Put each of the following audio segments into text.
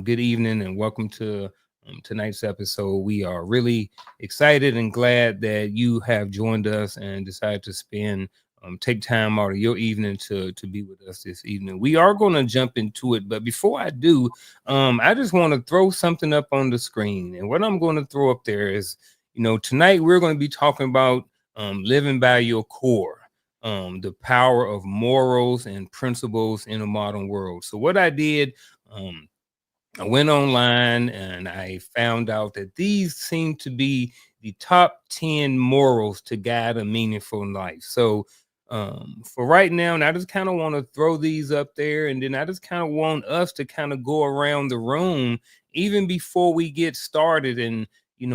Good evening and welcome to tonight's episode. We are really excited and glad that you have joined us and decided to take time out of your evening to be with us this evening. We are going to jump into it, but before I do, I just want to throw something up on the screen. And what I'm going to throw up there is, tonight we're going to be talking about living by your core, the power of morals and principles in a modern world. So what I did, I went online and I found out that these seem to be the top 10 morals to guide a meaningful life. So for right now, and I just kind of want to throw these up there, and then I just kind of want us to kind of go around the room even before we get started. And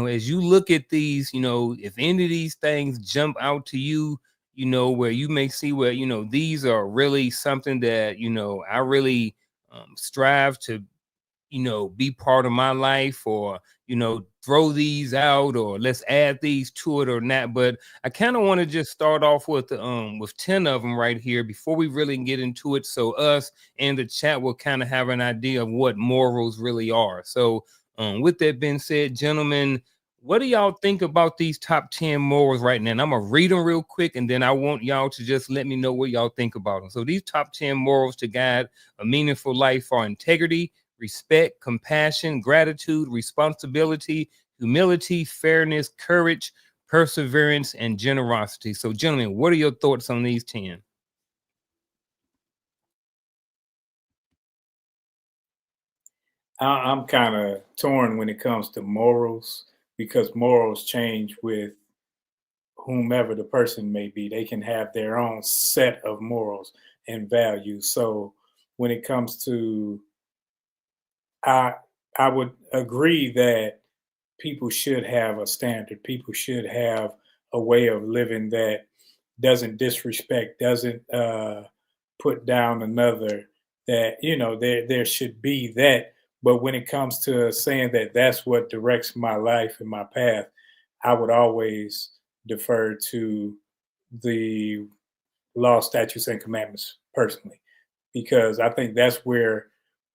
as you look at these, if any of these things jump out to you, where you may see where these are really something that I really strive to be part of my life, or throw these out, or let's add these to it or not. But I kind of want to just start off with 10 of them right here before we really get into it, so us and the chat will kind of have an idea of what morals really are. So with that being said, gentlemen, what do y'all think about these top 10 morals right now? And I'm gonna read them real quick, and then I want y'all to just let me know what y'all think about them. So these top 10 morals to guide a meaningful life are integrity, respect, compassion, gratitude, responsibility, humility, fairness, courage, perseverance, and generosity. So, gentlemen, what are your thoughts on these 10? I'm kind of torn when it comes to morals, because morals change with whomever the person may be. They can have their own set of morals and values. So when it comes to, I I would agree that people should have a standard. People should have a way of living that doesn't disrespect, doesn't put down another. That there should be that. But when it comes to saying that that's what directs my life and my path, I would always defer to the law, statutes, and commandments personally, because I think that's where,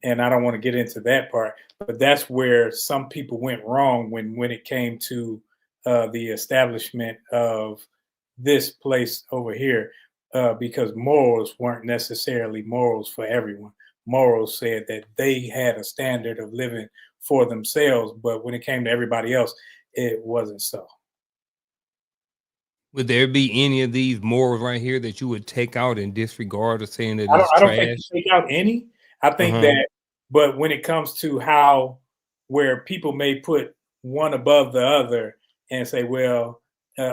and I don't want to get into that part, but that's where some people went wrong when it came to the establishment of this place over here, because morals weren't necessarily morals for everyone. Morals said that they had a standard of living for themselves, but when it came to everybody else, it wasn't so. Would there be any of these morals right here that you would take out and disregard, or saying that I don't, it's I don't think trash? you take out any. I think Uh-huh. that, but when it comes to how, where people may put one above the other and say, well,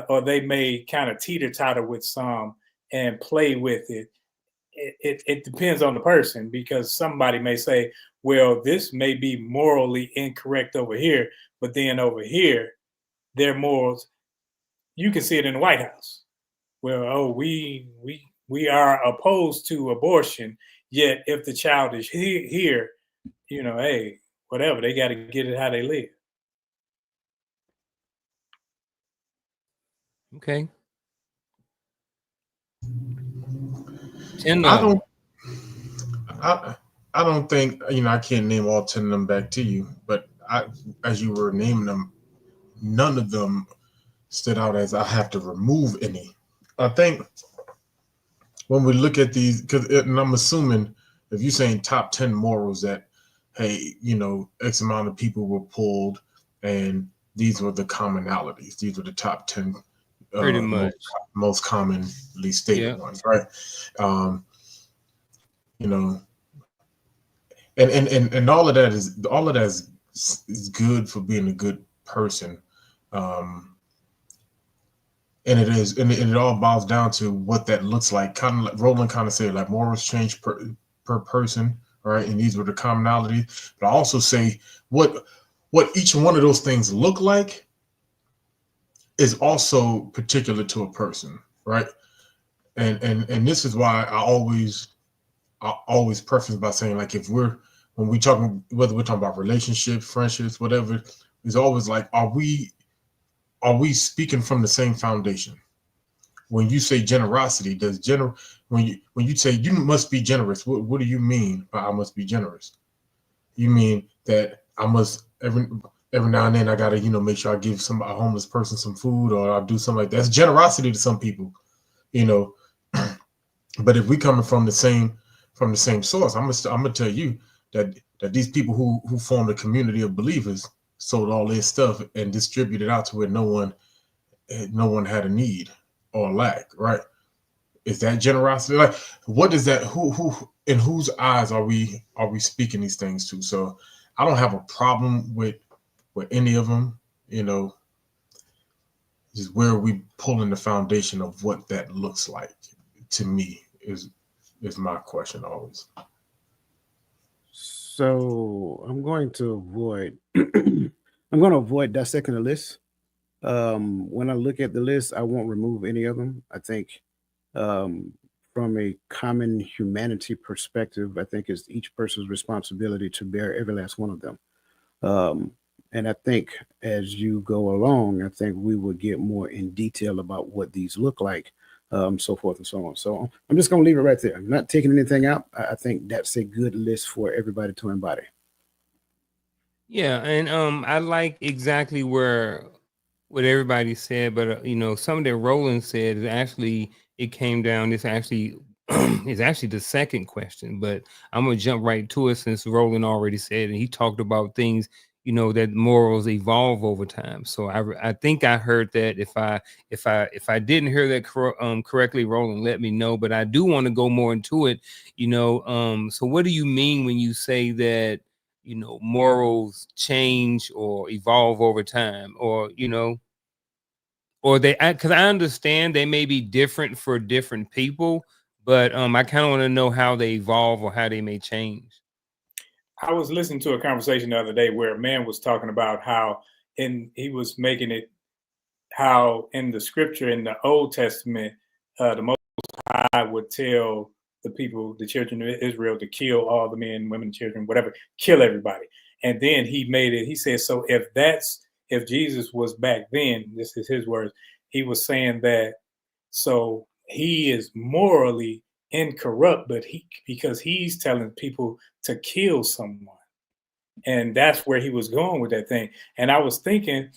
or they may kind of teeter totter with some and play with it. It depends on the person, because somebody may say, well, this may be morally incorrect over here, but then over here, their morals, you can see it in the White House. Well, oh, we are opposed to abortion, yet if the child is here, hey, whatever, they got to get it how they live. Okay. 10 I of them. don't. I don't think I can't name all 10 of them back to you, but as you were naming them, none of them stood out as I have to remove any. I think when we look at these, and I'm assuming if you're saying top 10 morals that, hey, X amount of people were pulled, and these were the commonalities. These were the top 10 Pretty most, much. most commonly stated Yeah. ones, right? Um, you know, and all of that is good for being a good person. Um, and it all boils down to what that looks like. Kind of like Roland kind of said, like morals change per person, right? And these were the commonalities. But I also say what each one of those things look like is also particular to a person, right? And this is why I always preface by saying, like, when we talking, whether we're talking about relationships, friendships, whatever, it's always like, are we speaking from the same foundation? When you say generosity, when you say you must be generous, what do you mean by I must be generous? You mean that I must every now and then I gotta, make sure I give a homeless person some food, or I'll do something like that. That's generosity to some people, you know. But if we coming from the same source, I'm gonna tell you that these people who formed a community of believers sold all their stuff and distributed out to where no one had a need or lack, right? Is that generosity? Like, what is that? Who in whose eyes are we speaking these things to? So I don't have a problem with any of them, just where are we pulling the foundation of what that looks like, to me, is my question always. So I'm going to avoid I'm going to avoid dissecting the list. When I look at the list, I won't remove any of them. I think um, from a common humanity perspective, I think it's each person's responsibility to bear every last one of them. Um, and I think as you go along, I think we will get more in detail about what these look like, so forth and so on. So I'm just going to leave it right there. I'm not taking anything out. I think that's a good list for everybody to embody. Yeah, and I like exactly what everybody said, but something that Roland said is actually it came down. This actually is actually the second question, but I'm gonna jump right to it since Roland already said, and he talked about things that morals evolve over time. So I think I heard that. If I didn't hear that correctly, Roland, let me know. But I do want to go more into it. So what do you mean when you say that? Morals change or evolve over time, or they, because I understand they may be different for different people, but I kind of want to know how they evolve or how they may change. I was listening to a conversation the other day where a man was talking about how, he was making it, how in the scripture in the Old Testament, the Most High would tell the people, the children of Israel, to kill all the men, women, children, whatever, kill everybody. And then he said, so if Jesus was back then, this is his words, he was saying that, so he is morally incorrupt, but because he's telling people to kill someone. And that's where he was going with that thing. And I was thinking,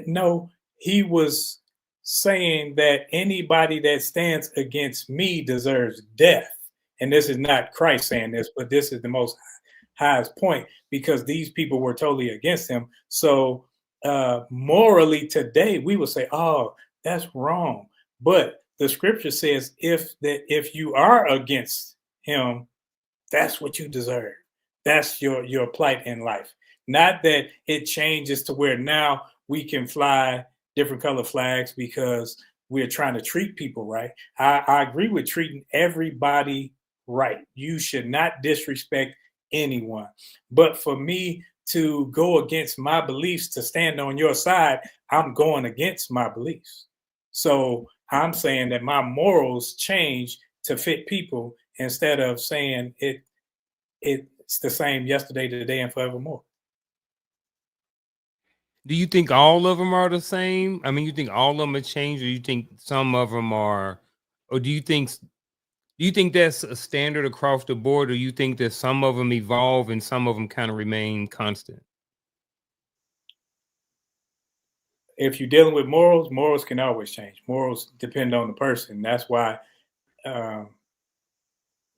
no, he was saying that anybody that stands against me deserves death. And this is not Christ saying this, but this is the most highest point, because these people were totally against him. So morally today, we would say, oh, that's wrong. But the scripture says if you are against him, that's what you deserve. That's your plight in life. Not that it changes to where now we can fly different color flags because we're trying to treat people right. I agree with treating everybody right. You should not disrespect anyone. But for me to go against my beliefs, to stand on your side, I'm going against my beliefs. So I'm saying that my morals change to fit people instead of saying it's the same yesterday, today, and forevermore. Do you think all of them are the same? I mean, you think all of them have changed, or you think some of them are, or do you think that's a standard across the board, or you think that some of them evolve and some of them kind of remain constant? If you're dealing with morals can always change. Morals depend on the person. That's why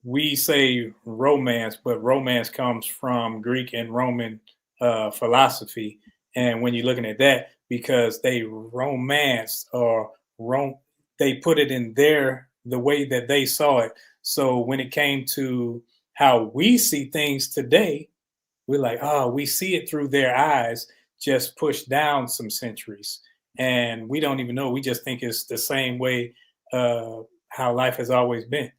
we say romance, but romance comes from Greek and Roman philosophy. And when you're looking at that, because they romanced or they put it in the way that they saw it. So when it came to how we see things today, we're like, oh, we see it through their eyes, just pushed down some centuries. And we don't even know. We just think it's the same way how life has always been.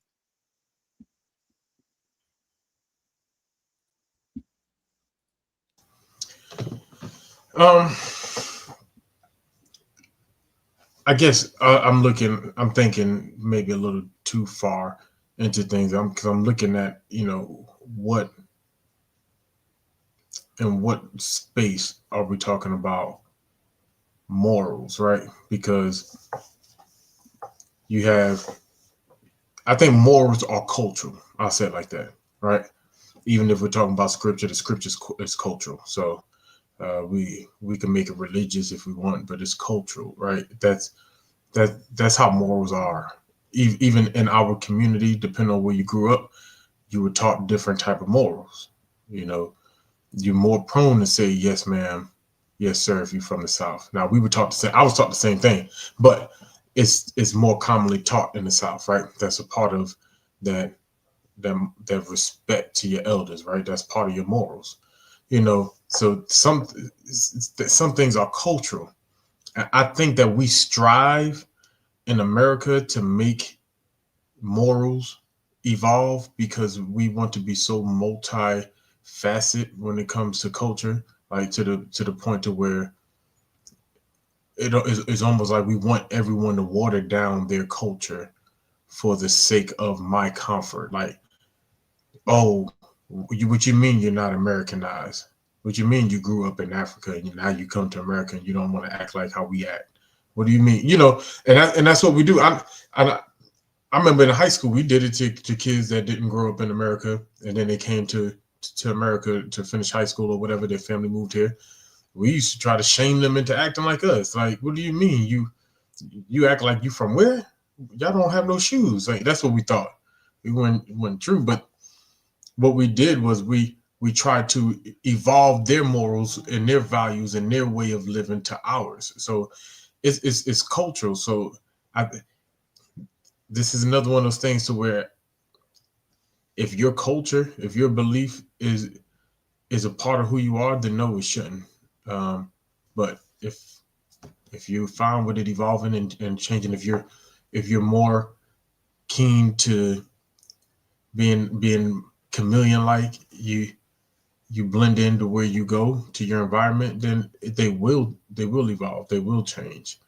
I guess I'm thinking maybe a little too far into things. Because I'm looking at, what space are we talking about morals, right? Because I think morals are cultural. I'll say it like that, right? even if we're talking about scripture, the scripture is cultural. So we can make it religious if we want, but it's cultural, right? That's how morals are. Even in our community, depending on where you grew up, you were taught different type of morals. You know, you're more prone to say yes, ma'am, yes, sir, if you're from the South. Now we were taught to say, I was taught the same thing, but it's more commonly taught in the South, right? That's a part of that respect to your elders, right? That's part of your morals, you know. So some things are cultural. I think that we strive in America to make morals evolve because we want to be so multi-faceted when it comes to culture, like to the point to where it's almost like we want everyone to water down their culture for the sake of my comfort. Like, oh, what you mean you're not Americanized? What you mean you grew up in Africa and now you come to America and you don't want to act like how we act? What do you mean? You know, and that's what we do. I remember in high school we did it to kids that didn't grow up in America, and then they came to America to finish high school or whatever. Their family moved here. We used to try to shame them into acting like us. Like, what do you mean you act like you from where? Y'all don't have no shoes. Like, that's what we thought. It wasn't true. But what we did was we tried to evolve their morals and their values and their way of living to ours. So it's cultural. So this is another one of those things to where if your culture, if your belief is a part of who you are, then no, it shouldn't. But if you find with it evolving and changing, if you're more keen to being chameleon like, you blend into where you go to your environment, then they will evolve, they will change.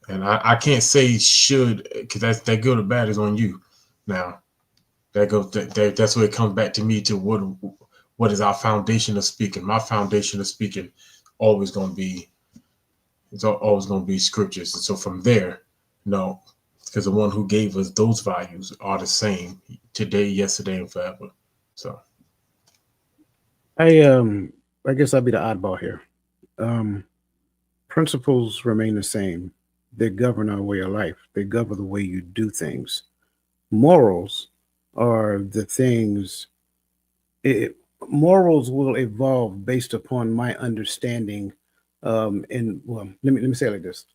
And I can't say should, because that good or bad is on you. Now that's where it comes back to me to what is our foundation of speaking. My foundation of speaking always going to be scriptures. And so from there, no, because the one who gave us those values are the same today, yesterday, and forever. So I guess I'll be the oddball here. Principles remain the same. They govern our way of life. They govern the way you do things. Morals are the things. Morals will evolve based upon my understanding. And well, let me say it like this: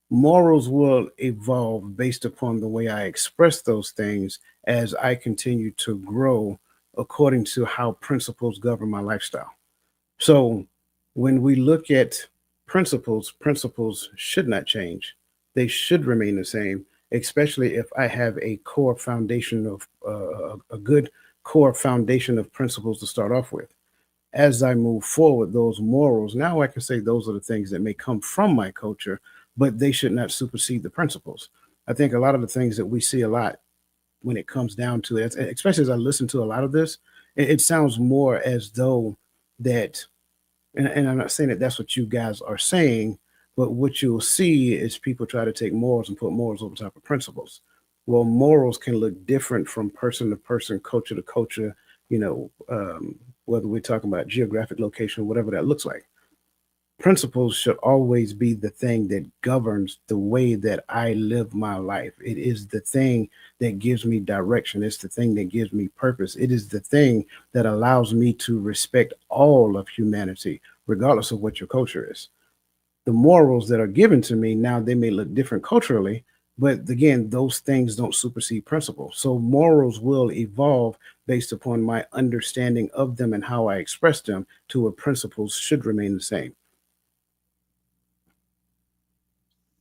morals will evolve based upon the way I express those things as I continue to grow according to how principles govern my lifestyle. So when we look at principles should not change. They should remain the same, especially if I have a core foundation of a good core foundation of principles to start off with. As I move forward, those morals, now I can say those are the things that may come from my culture, but they should not supersede the principles. I think a lot of the things that we see a lot when it comes down to it, especially as I listen to a lot of this, it sounds more as though that, and I'm not saying that that's what you guys are saying, but what you'll see is people try to take morals and put morals over top of principles. Well, morals can look different from person to person, culture to culture, whether we're talking about geographic location, whatever that looks like. Principles should always be the thing that governs the way that I live my life. It is the thing that gives me direction. It's the thing that gives me purpose. It is the thing that allows me to respect all of humanity, regardless of what your culture is. The morals that are given to me now, they may look different culturally, but again, those things don't supersede principles. So morals will evolve based upon my understanding of them and how I express them to where principles should remain the same.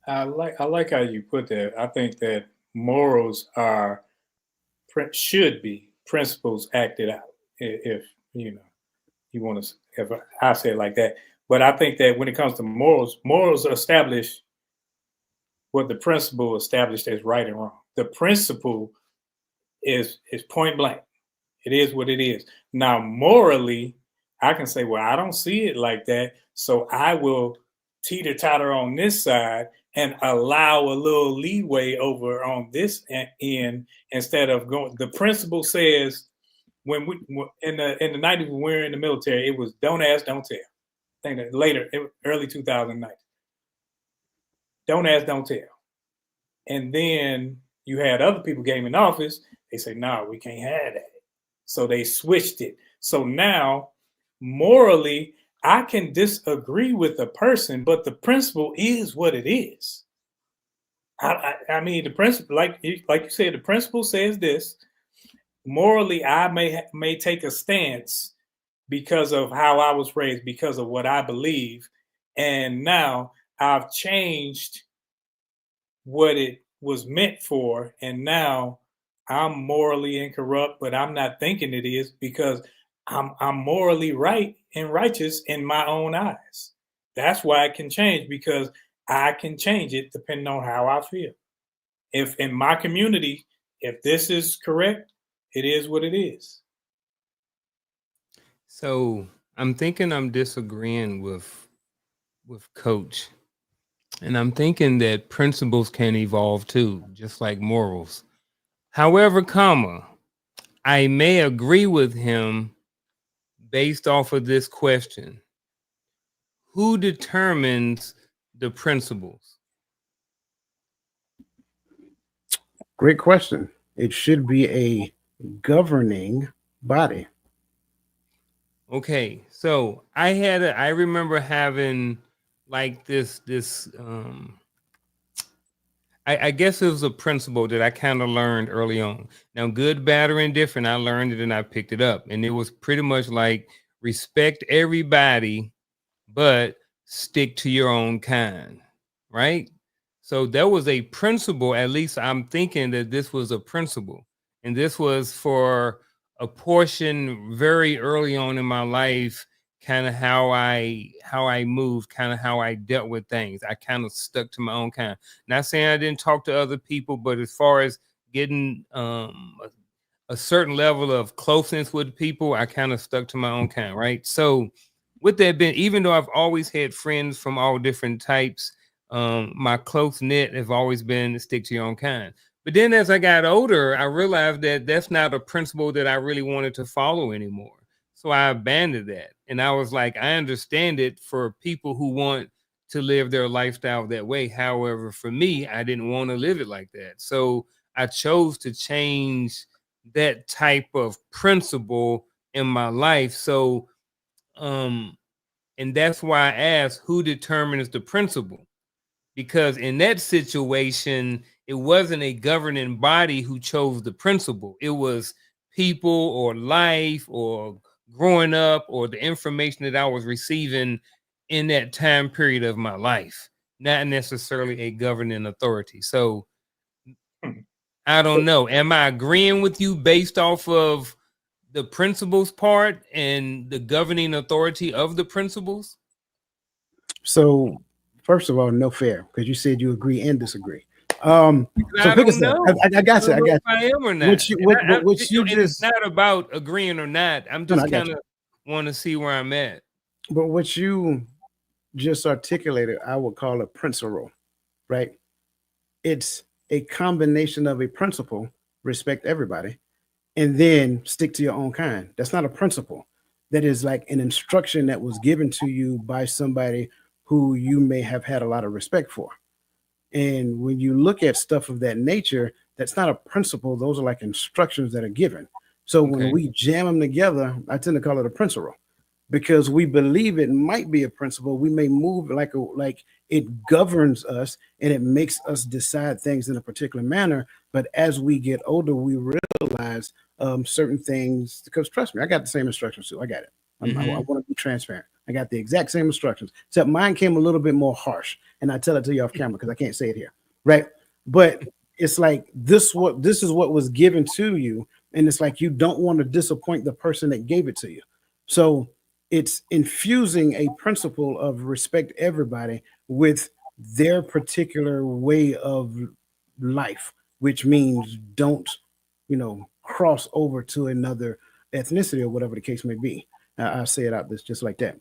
I like how you put that. I think that morals should be principles acted out. If you want to, if I say it like that. But I think that when it comes to morals establish what the principle established as right and wrong. The principle is point blank. It is what it is. Now, morally, I can say, well, I don't see it like that, so I will teeter-totter on this side and allow a little leeway over on this end instead of going. The principle says when we in the 90s when we were in the military, it was don't ask, don't tell. I think that later, early 2009. Don't ask, don't tell. And then you had other people came in office. They say, no, we can't have that. So they switched it. So now, morally, I can disagree with a person, but the principle is what it is. I mean, the principle, like you said, the principle says this. Morally, I may take a stance because of how I was raised, because of what I believe, and now I've changed what it was meant for, and now I'm morally incorrupt, but I'm not thinking it is because I'm morally right and righteous in my own eyes. That's why it can change, because I can change it depending on how I feel. If in my community, if this is correct, it is what it is. So I'm thinking I'm disagreeing with Coach. And I'm thinking that principles can evolve too, just like morals. However, I may agree with him based off of this question. Who determines the principles? Great question. It should be a governing body. Okay, so I remember having like this I guess it was a principle that I kind of learned early on. Now, good, bad, or indifferent, I learned it and I picked it up. And it was pretty much like respect everybody, but stick to your own kind, right? So there was a principle, at least I'm thinking that this was a principle. And this was for a portion very early on in my life, kind of how I moved, kind of how I dealt with things. I kind of stuck to my own kind. Not saying I didn't talk to other people, but as far as getting a certain level of closeness with people, I kind of stuck to my own kind, right? So with that being, even though I've always had friends from all different types, my close knit have always been to stick to your own kind. But then as I got older, I realized that that's not a principle that I really wanted to follow anymore. So I abandoned that. And I was like, I understand it for people who want to live their lifestyle that way. However, for me, I didn't want to live it like that. So I chose to change that type of principle in my life. So, and that's why I asked, who determines the principle? Because in that situation, it wasn't a governing body who chose the principle. It was people or life or growing up or the information that I was receiving in that time period of my life, not necessarily a governing authority. So I don't know. Am I agreeing with you based off of the principles part and the governing authority of the principles? So, first of all, no fair, because you said you agree and disagree. So I pick a don't step. know. I got you. I got you. If I am or not. It's not about agreeing or not. I'm just kind of want to see where I'm at. But what you just articulated, I would call a principle, right? It's a combination of a principle, respect everybody, and then stick to your own kind. That's not a principle. That is like an instruction that was given to you by somebody who you may have had a lot of respect for. And when you look at stuff of that nature, that's not a principle. Those are like instructions that are given. So when we jam them together, I tend to call it a principle, because we believe it might be a principle. We may move like it governs us and it makes us decide things in a particular manner. But as we get older, we realize certain things, because trust me, I got the same instructions too. I got it. I want to be transparent. I got the exact same instructions, except mine came a little bit more harsh. And I tell it to you off camera because I can't say it here. Right. But it's like this is what was given to you. And it's like you don't want to disappoint the person that gave it to you. So it's infusing a principle of respect everybody with their particular way of life, which means don't, cross over to another ethnicity or whatever the case may be. I'll say it out this just like that.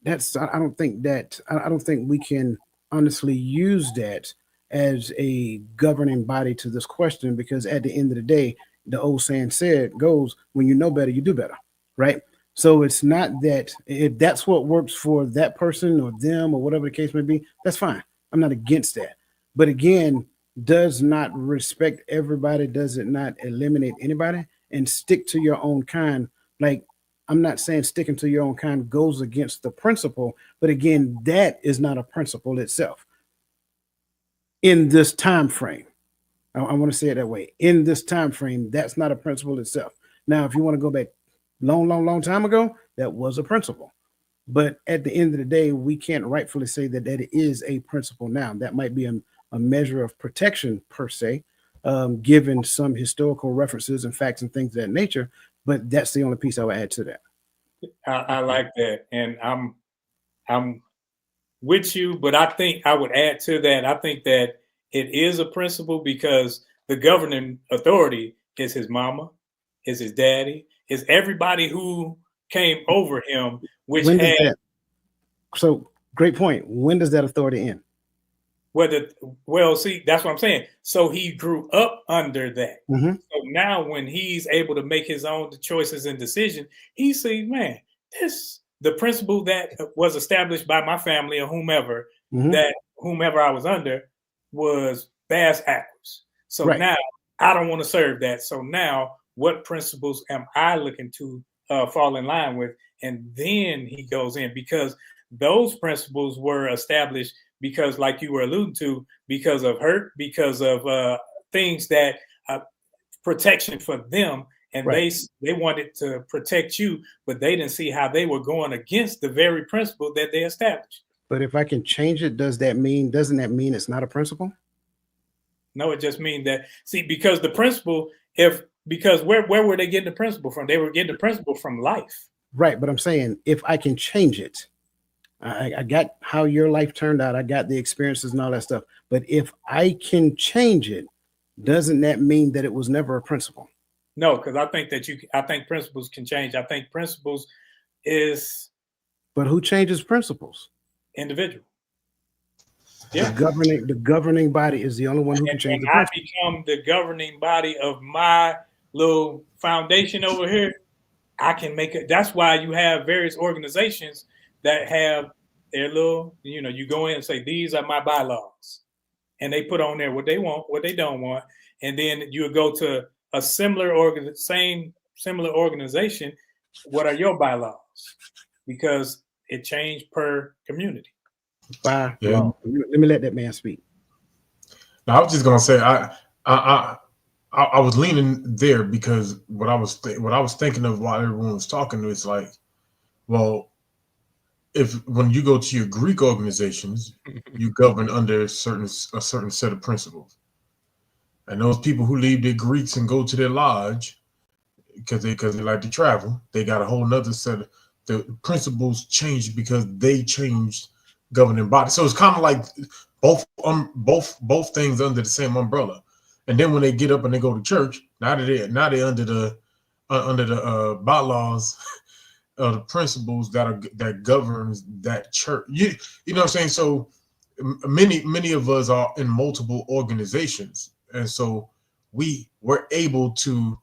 I don't think we can honestly use that as a governing body to this question, because at the end of the day, the old saying goes, when you know better, you do better, right? So it's not that if that's what works for that person or them or whatever the case may be, that's fine. I'm not against that. But again, does not respect everybody, does it not eliminate anybody, and stick to your own kind. Like, I'm not saying sticking to your own kind goes against the principle, but again, that is not a principle itself in this time frame. I want to say it that way. In this time frame, that's not a principle itself. Now, if you want to go back long time ago, that was a principle. But at the end of the day, we can't rightfully say that that is a principle now. That might be a measure of protection per se, given some historical references and facts and things of that nature. But that's the only piece I would add to that. I like that, and I'm with you, but I think I would add to that. I think that it is a principle because the governing authority is his mama, is his daddy, is everybody who came over him, which When does had that? So great point. When does that authority end? well, see, that's what I'm saying. So he grew up under that. Mhm. So now when he's able to make his own choices and decisions, he sees, man, the principle that was established by my family or whomever, Mhm. that whomever I was under was bass apples. So Right. now I don't want to serve that. So now what principles am I looking to fall in line with? And then he goes in because those principles were established because, like you were alluding to, because of hurt, because of things that protection for them, and Right. they wanted to protect you, but they didn't see how they were going against the very principle that they established. But if I can change it, doesn't that mean it's not a principle? No, it just means that because the principle, because where were they getting the principle from? They were getting the principle from life. Right. But I'm saying if I can change it, I got how your life turned out. I got the experiences and all that stuff. But if I can change it, doesn't that mean that it was never a principle? No, because I think principles can change. I think principles is But who changes principles? individual. Yeah. The governing body is the only one who can change the I principle. become the governing body of my little foundation over here, I can make it. That's why you have various organizations that have their little, you go in and say, these are my bylaws. And they put on there what they want, what they don't want. And then you would go to a similar organization. What are your bylaws? Because it changed per community. By Yeah. law. Let me let that man speak. Now, I was just gonna say I was leaning there because what I was thinking of while everyone was talking is like, well, if when you go to your Greek organizations, you govern under a certain set of principles, and those people who leave their Greeks and go to their lodge because they like to travel, they got a whole nother set of the principles changed because they changed governing body. So it's kind of like both things under the same umbrella. And then when they get up and they go to church, now they're under the bylaws of the principles that governs that church. You know what I'm saying? So many of us are in multiple organizations, and so we were able to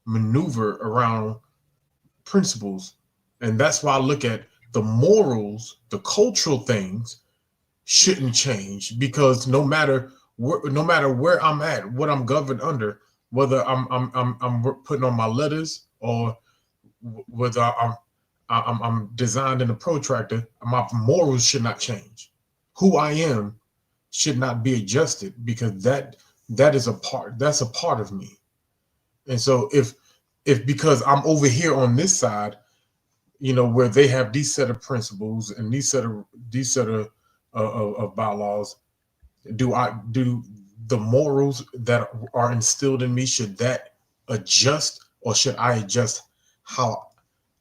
maneuver around principles. And that's why I look at the morals, the cultural things shouldn't change, because no matter where I'm at, what I'm governed under, whether I'm putting on my letters or whether I'm designed in a protractor, my morals should not change. Who I am should not be adjusted, because that's a part of me. And so if because I'm over here on this side, where they have these set of principles and these set of bylaws, do the morals that are instilled in me, should that adjust, or should I adjust how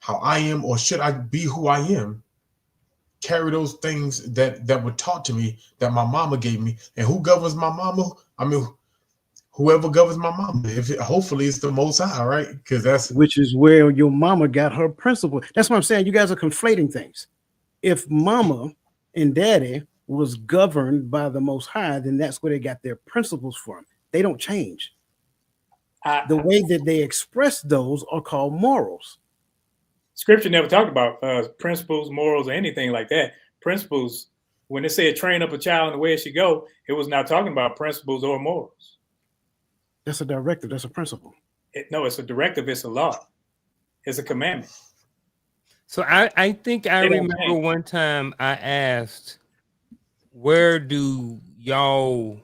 I am, or should I be who I am, carry those things that were taught to me, that my mama gave me? And who governs my mama? I mean, whoever governs my mama, hopefully it's the Most High, right? Because which is where your mama got her principle. That's what I'm saying. You guys are conflating things. If mama and daddy was governed by the Most High, then that's where they got their principles from. They don't change. The way that they express those are called morals. Scripture never talked about principles, morals, or anything like that. Principles, when it said train up a child in the way it should go, it was not talking about principles or morals. That's a directive. That's a principle. No, it's a directive. It's a law. It's a commandment. So I think I remember one time I asked, where do y'all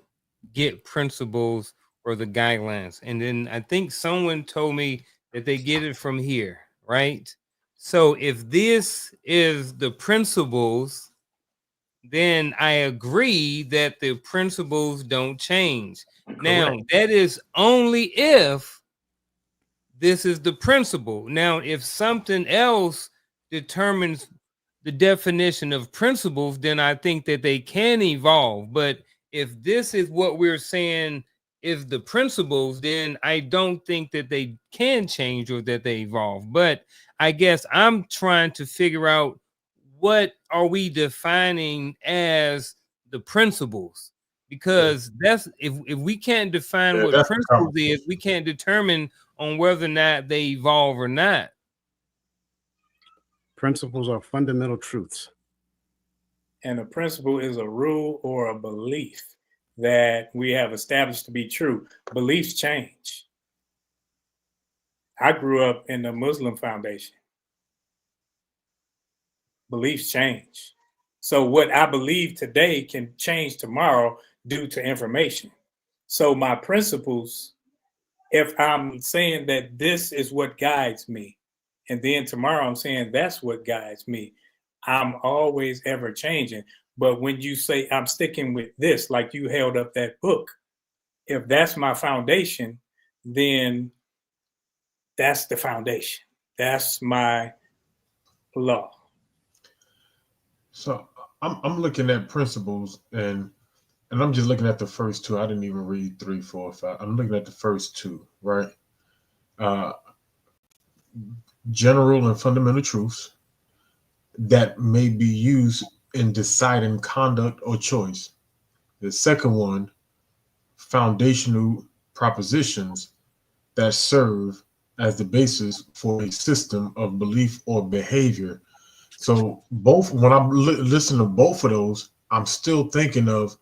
get principles or the guidelines? And then I think someone told me that they get it from here, right? So if this is the principles, then I agree that the principles don't change. Correct. Now, that is only if this is the principle. Now, if something else determines the definition of principles, then I think that they can evolve. But if this is what we're saying is the principles, then I don't think that they can change or that they evolve. But I guess I'm trying to figure out, what are we defining as the principles? Because that's if we can't define what principles is, we can't determine on whether or not they evolve or not. Principles are fundamental truths. And a principle is a rule or a belief that we have established to be true. Beliefs change. I grew up in the Muslim foundation. Beliefs change. So what I believe today can change tomorrow due to information. So my principles, if I'm saying that this is what guides me, and then tomorrow I'm saying that's what guides me, I'm always ever changing. But when you say I'm sticking with this, like you held up that book, if that's my foundation, then that's the foundation. That's my law. So I'm looking at principles, and I'm just looking at the first two. I didn't even read 3, 4, 5. I'm looking at the first two, right? General and fundamental truths that may be used in deciding conduct or choice. The second one, foundational propositions that serve as the basis for a system of belief or behavior. So both, when I listen to both of those, I'm still thinking of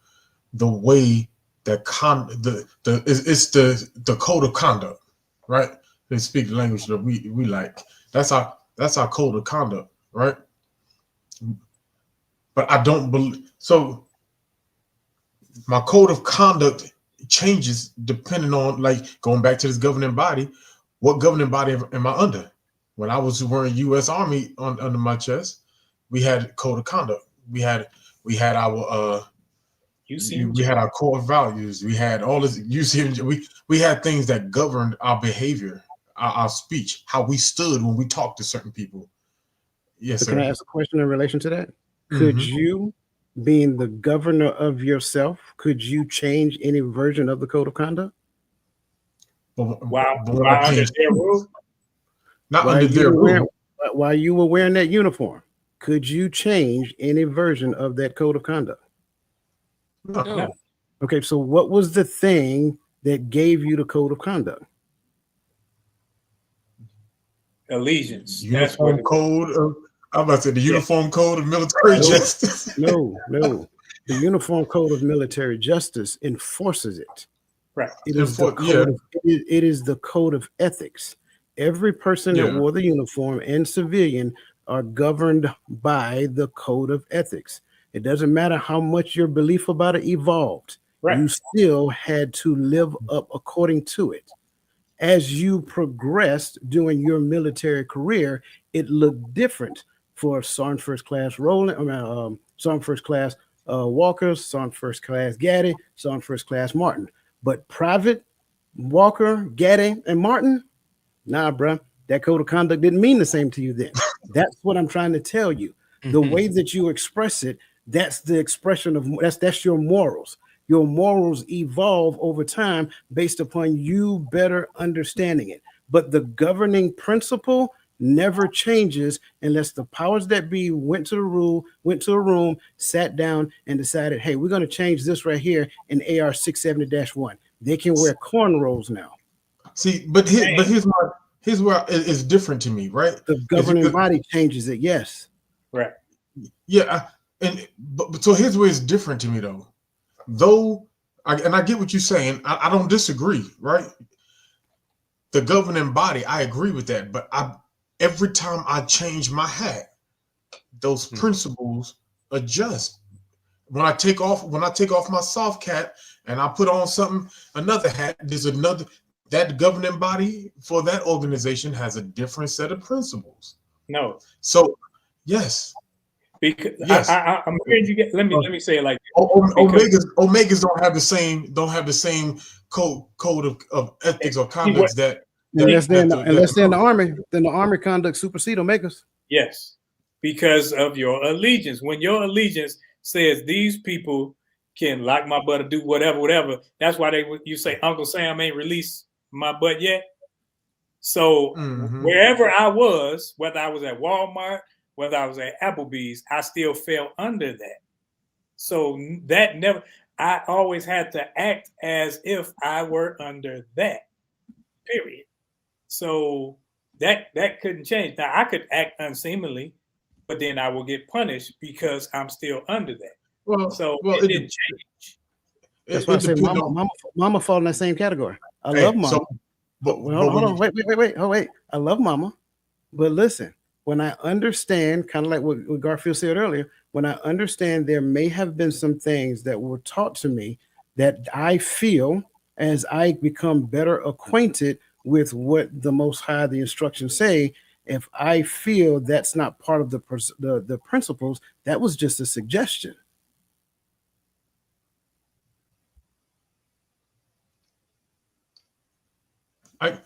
the way that it's the code of conduct, right? They speak the language that we like. That's our code of conduct, right? But I don't believe so. My code of conduct changes depending on, like, going back to this governing body. What governing body am I under? When I was wearing U.S. Army under my chest, we had code of conduct. We had our we had our core values. We had all this UCMJ. We had things that governed our behavior, our speech, how we stood when we talked to certain people. Yes, sir. Can I ask a question in relation to that? Could you, being the governor of yourself, could you change any version of the code of conduct? While under their rule? Not under their rule. While you were wearing that uniform, could you change any version of that code of conduct? No. Okay, so what was the thing that gave you the code of conduct? Allegiance. Uniform code of, I'm about to say the uniform code of military justice. No. The uniform code of military justice enforces it. Right. It is the code of ethics. Every person that wore the uniform and civilian are governed by the code of ethics. It doesn't matter how much your belief about it evolved. Right. You still had to live up according to it. As you progressed during your military career, it looked different for Sergeant First Class Rowland, Sergeant First Class Walker, Sergeant First Class Gaddy, Sergeant First Class Martin. But Private Walker, Gaddy, and Martin, nah, bruh, that code of conduct didn't mean the same to you then. That's what I'm trying to tell you. The way that you express it, that's the expression of, that's your morals. Your morals evolve over time based upon you better understanding it. But the governing principle never changes unless the powers that be went to a room, sat down, and decided, hey, we're going to change this right here in AR 670-1. They can wear cornrows now. See, but here's where it's different to me, right? The governing body changes it. Yes. Right. Yeah, but so here's where it's different to me though. Though I get what you're saying, I don't disagree, right? The governing body, I agree with that, but every time I change my hat, those principles adjust. When I take off my soft hat and I put on another hat, that governing body for that organization has a different set of principles. No. So yes. Because yes. I'm hearing you get. Let me say it like Omegas don't have the same code of ethics or conduct that. Unless they're in the army, then the army conduct supersede Omegas. Yes, because of your allegiance. When your allegiance says these people can lock my butt or do whatever, that's why you say Uncle Sam ain't released my butt yet. So wherever I was, whether I was at Walmart, whether I was at Applebee's, I still fell under that. So I always had to act as if I were under that, period. So that couldn't change. Now I could act unseemly, but then I will get punished because I'm still under that. It didn't change. That's why I say mama fall in that same category. I love mama. Hold on. Wait. I love mama. But listen, when I understand, kind of like what Garfield said earlier, when I understand there may have been some things that were taught to me that I feel as I become better acquainted with what the Most High, the instructions say, if I feel that's not part of the principles, that was just a suggestion. I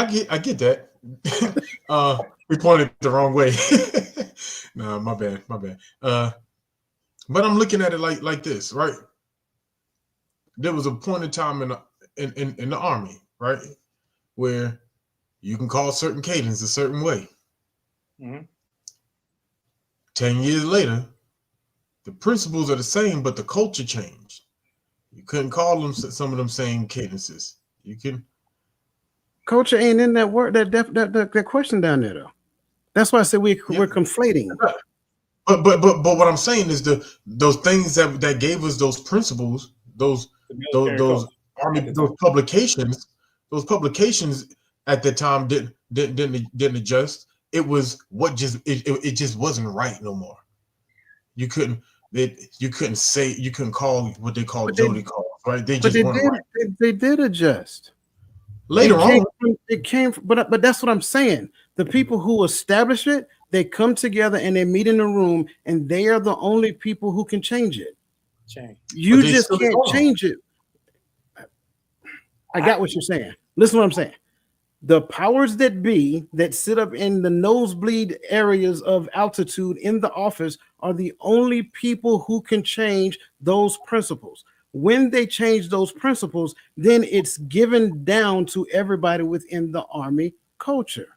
get that. We pointed the wrong way. No, my bad. But I'm looking at it like this, right? There was a point in time in the army, right, where you can call certain cadence a certain way. 10 years later, the principles are the same, but the culture changed. You couldn't call them some of them same cadences. You can. Culture ain't in that word, that question down there though. That's why I said we're conflating. But what I'm saying is those things that gave us those principles, those publications at the time didn't adjust. It was it just wasn't right no more. You couldn't call what they call Jody calls, right? They did adjust. Later on, it came, but that's what I'm saying. The people who establish it, they come together and they meet in a room, and they are the only people who can change it. You just can't change it. I got what you're saying. Listen to what I'm saying. The powers that be that sit up in the nosebleed areas of altitude in the office are the only people who can change those principles. When they change those principles, then it's given down to everybody within the army culture.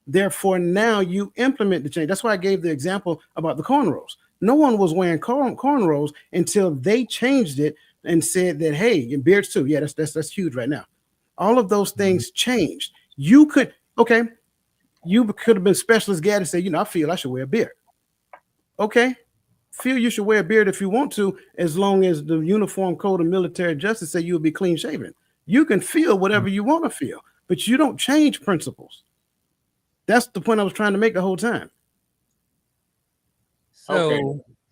Therefore, now you implement the change. That's why I gave the example about the cornrows. No one was wearing cornrows until they changed it and said that, hey, and beards too. Yeah, that's huge right now. All of those things changed. You could have been Specialist Gad and say, I feel I should wear a beard. Okay. Feel you should wear a beard if you want to, as long as the Uniform Code of Military Justice say you'll be clean shaven. You can feel whatever you want to feel, but you don't change principles. That's the point I was trying to make the whole time. So, okay.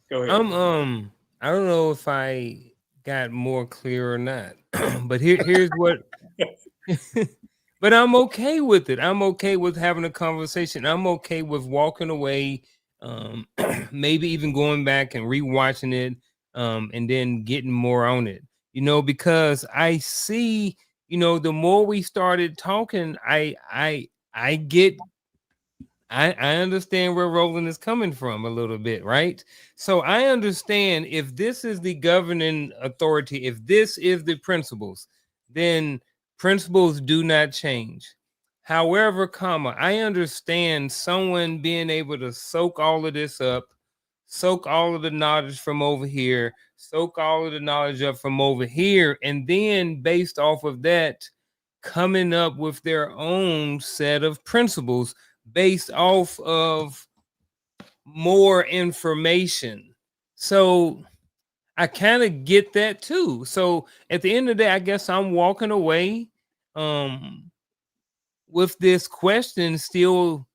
Go ahead. I don't know if I got more clear or not, but here's what. But I'm okay with it. I'm okay with having a conversation. I'm okay with walking away. Maybe even going back and rewatching it, and then getting more on it, because I see, the more we started talking, I understand where Roland is coming from a little bit, right? So I understand if this is the governing authority, if this is the principles, then principles do not change. However, I understand someone being able to soak all of this up, soak all of the knowledge from over here, soak all of the knowledge up from over here, and then based off of that, coming up with their own set of principles based off of more information. So I kind of get that too. So at the end of the day, I guess I'm walking away with this question still.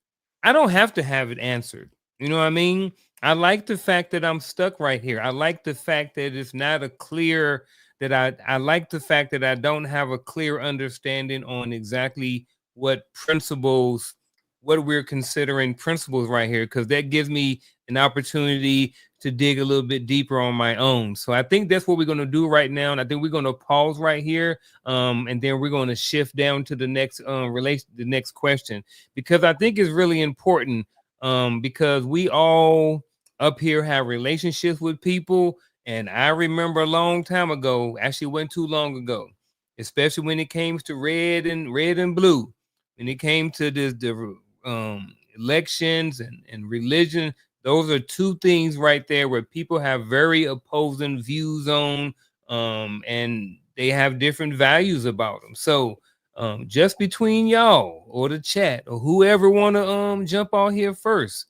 I don't have to have it answered. You know what I mean? I like the fact that I'm stuck right here. I like the fact that it's not a clear that I like the fact that I don't have a clear understanding on exactly what principles, what we're considering principles right here, because that gives me an opportunity to dig a little bit deeper on my own. So I think that's what we're going to do right now. And I think we're going to pause right here. And then we're going to shift down to the next the next question, because I think it's really important, because we all up here have relationships with people. And I remember a long time ago, actually wasn't too long ago, especially when it came to red and blue, when it came to the elections and religion. Those are two things right there where people have very opposing views on, and they have different values about them. So just between y'all or the chat or whoever want to jump on here first.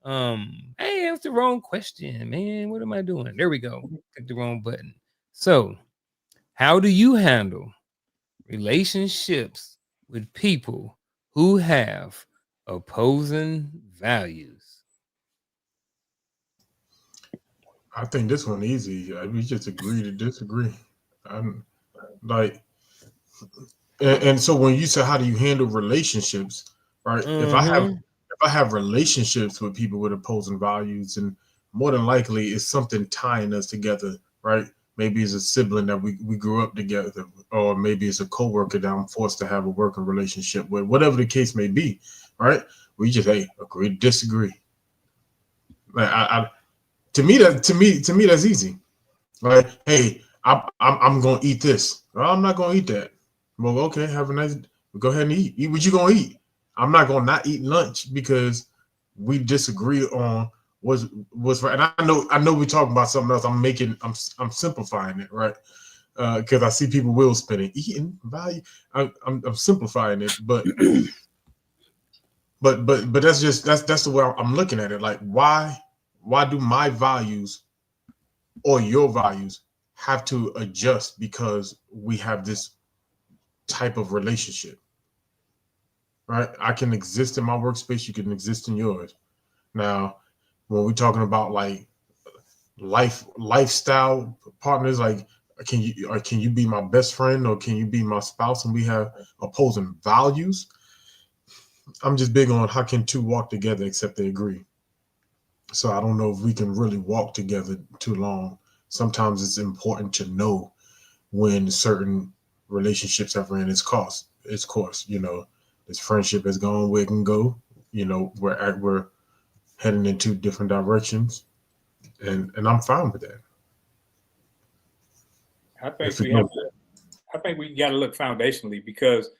Hey, that's the wrong question, man. What am I doing? There we go. Click the wrong button. So, how do you handle relationships with people who have opposing values? I think this one easy. We just agree to disagree. I'm like, and so when you say how do you handle relationships, right? If I have relationships with people with opposing values, and more than likely it's something tying us together, right? Maybe it's a sibling that we grew up together, or maybe it's a coworker that I'm forced to have a working relationship with, whatever the case may be, right? We just agree to disagree. Like to me that's easy. Like, hey, I'm gonna eat this. Well, I'm not gonna eat that. Well, okay, have a nice. Go ahead and eat. Eat what you gonna eat. I'm not gonna not eat lunch because we disagree on what's right. And I know we're talking about something else. I'm simplifying it, right? Because I see people will spend eating value. I'm simplifying it, but that's the way I'm looking at it. Like, why do my values or your values have to adjust because we have this type of relationship, right? I can exist in my workspace, you can exist in yours. Now, when we're talking about like lifestyle partners, like can you be my best friend or can you be my spouse and we have opposing values? I'm just big on how can two walk together except they agree. So I don't know if we can really walk together too long. Sometimes it's important to know when certain relationships have ran its course. You know, this friendship has gone where it can go. You know, we're heading in two different directions, and I'm fine with that. I think we got to look foundationally, because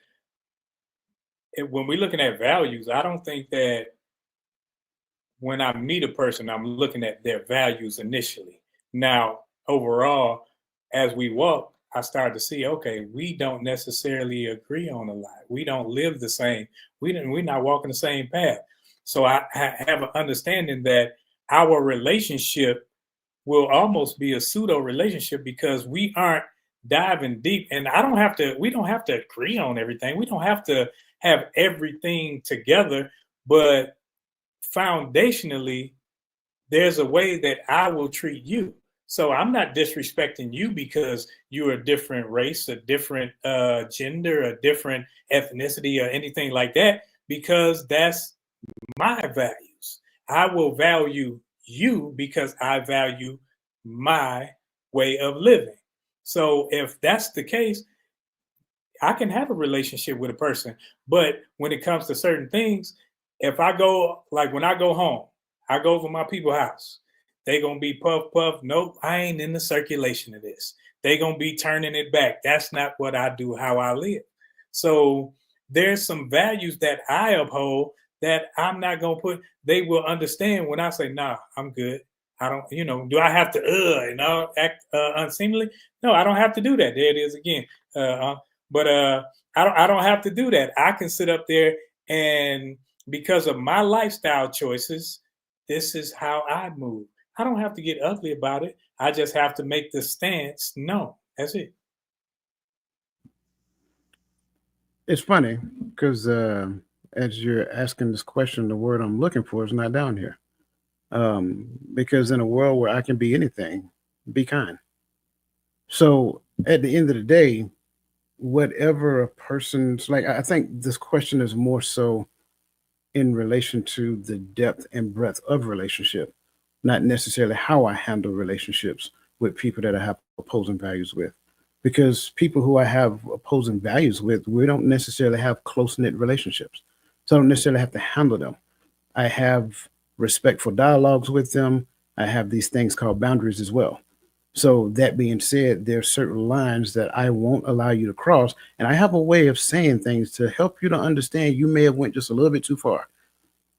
when we're looking at values, I don't think that when I meet a person, I'm looking at their values initially. Now, overall, as we walk, I started to see, okay, we don't necessarily agree on a lot. We don't live the same. We're not walking the same path. So I have an understanding that our relationship will almost be a pseudo relationship because we aren't diving deep. And we don't have to agree on everything. We don't have to have everything together, but foundationally, there's a way that I will treat you. So I'm not disrespecting you because you're a different race, a different gender, a different ethnicity, or anything like that, because that's my values. I will value you because I value my way of living. So if that's the case, I can have a relationship with a person. But when it comes to certain things, if I go, like when I go home, I go over my people's house. They gonna be puff. Nope, I ain't in the circulation of this. They gonna be turning it back. That's not what I do, how I live. So there's some values that I uphold that I'm not gonna put. They will understand when I say, nah, I'm good. I don't, do I have to, act unseemly? No, I don't have to do that. There it is again. But I don't have to do that. I can sit up there, and because of my lifestyle choices, this is how I move. I don't have to get ugly about it. I just have to make the stance known. That's it. It's funny because as you're asking this question, the word I'm looking for is not down here. Because in a world where I can be anything, be kind. So at the end of the day, whatever a person's like, I think this question is more so in relation to the depth and breadth of relationship, not necessarily how I handle relationships with people that I have opposing values with. Because people who I have opposing values with, we don't necessarily have close knit relationships. So I don't necessarily have to handle them. I have respectful dialogues with them. I have these things called boundaries as well. So that being said, there are certain lines that I won't allow you to cross, and I have a way of saying things to help you to understand you may have went just a little bit too far.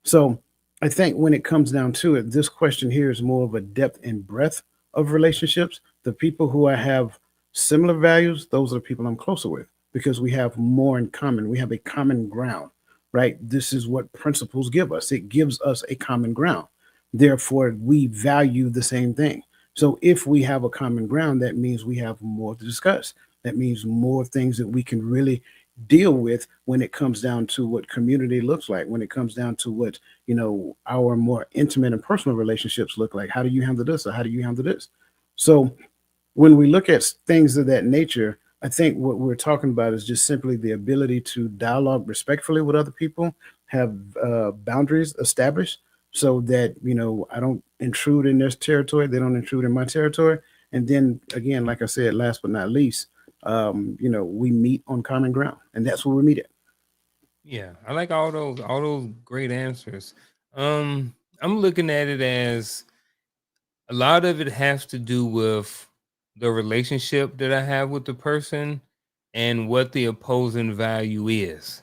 So I think when it comes down to it, this question here is more of a depth and breadth of relationships. The people who I have similar values, those are the people I'm closer with because we have more in common. We have a common ground, right? This is what principles give us. It gives us a common ground. Therefore, we value the same thing. So if we have a common ground, that means we have more to discuss. That means more things that we can really deal with when it comes down to what community looks like, when it comes down to what, our more intimate and personal relationships look like. How do you handle this, or how do you handle this? So when we look at things of that nature, I think what we're talking about is just simply the ability to dialogue respectfully with other people, have boundaries established so that, I don't intrude in their territory, they don't intrude in my territory. And then again, like I said, last but not least, we meet on common ground, and that's where we meet at. Yeah, I like all those great answers. I'm looking at it as a lot of it has to do with the relationship that I have with the person and what the opposing value is.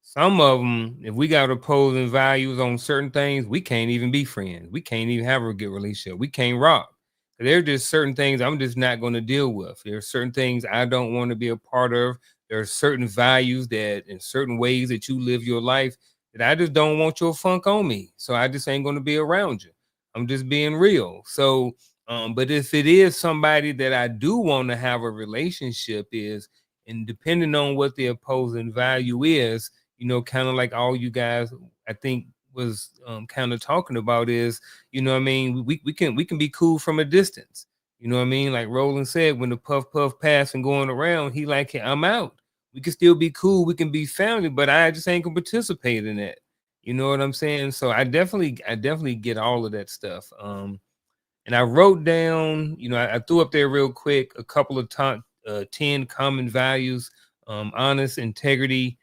Some of them, if we got opposing values on certain things, we can't even be friends. We can't even have a good relationship. We can't rock. There are just certain things I'm just not going to deal with. There are certain things I don't want to be a part of. There are certain values that, in certain ways that you live your life, that I just don't want your funk on me. So I just ain't going to be around you. I'm just being real. So, but if it is somebody that I do want to have a relationship is, and depending on what the opposing value is, kind of like all you guys, I think was kind of talking about is, what I mean, we can be cool from a distance. You know what I mean? Like Roland said, when the puff pass and going around, he like, hey, I'm out. We can still be cool. We can be family, but I just ain't gonna participate in that. You know what I'm saying? So I definitely get all of that stuff. And I wrote down, I threw up there real quick a couple of 10 common values: honesty, integrity,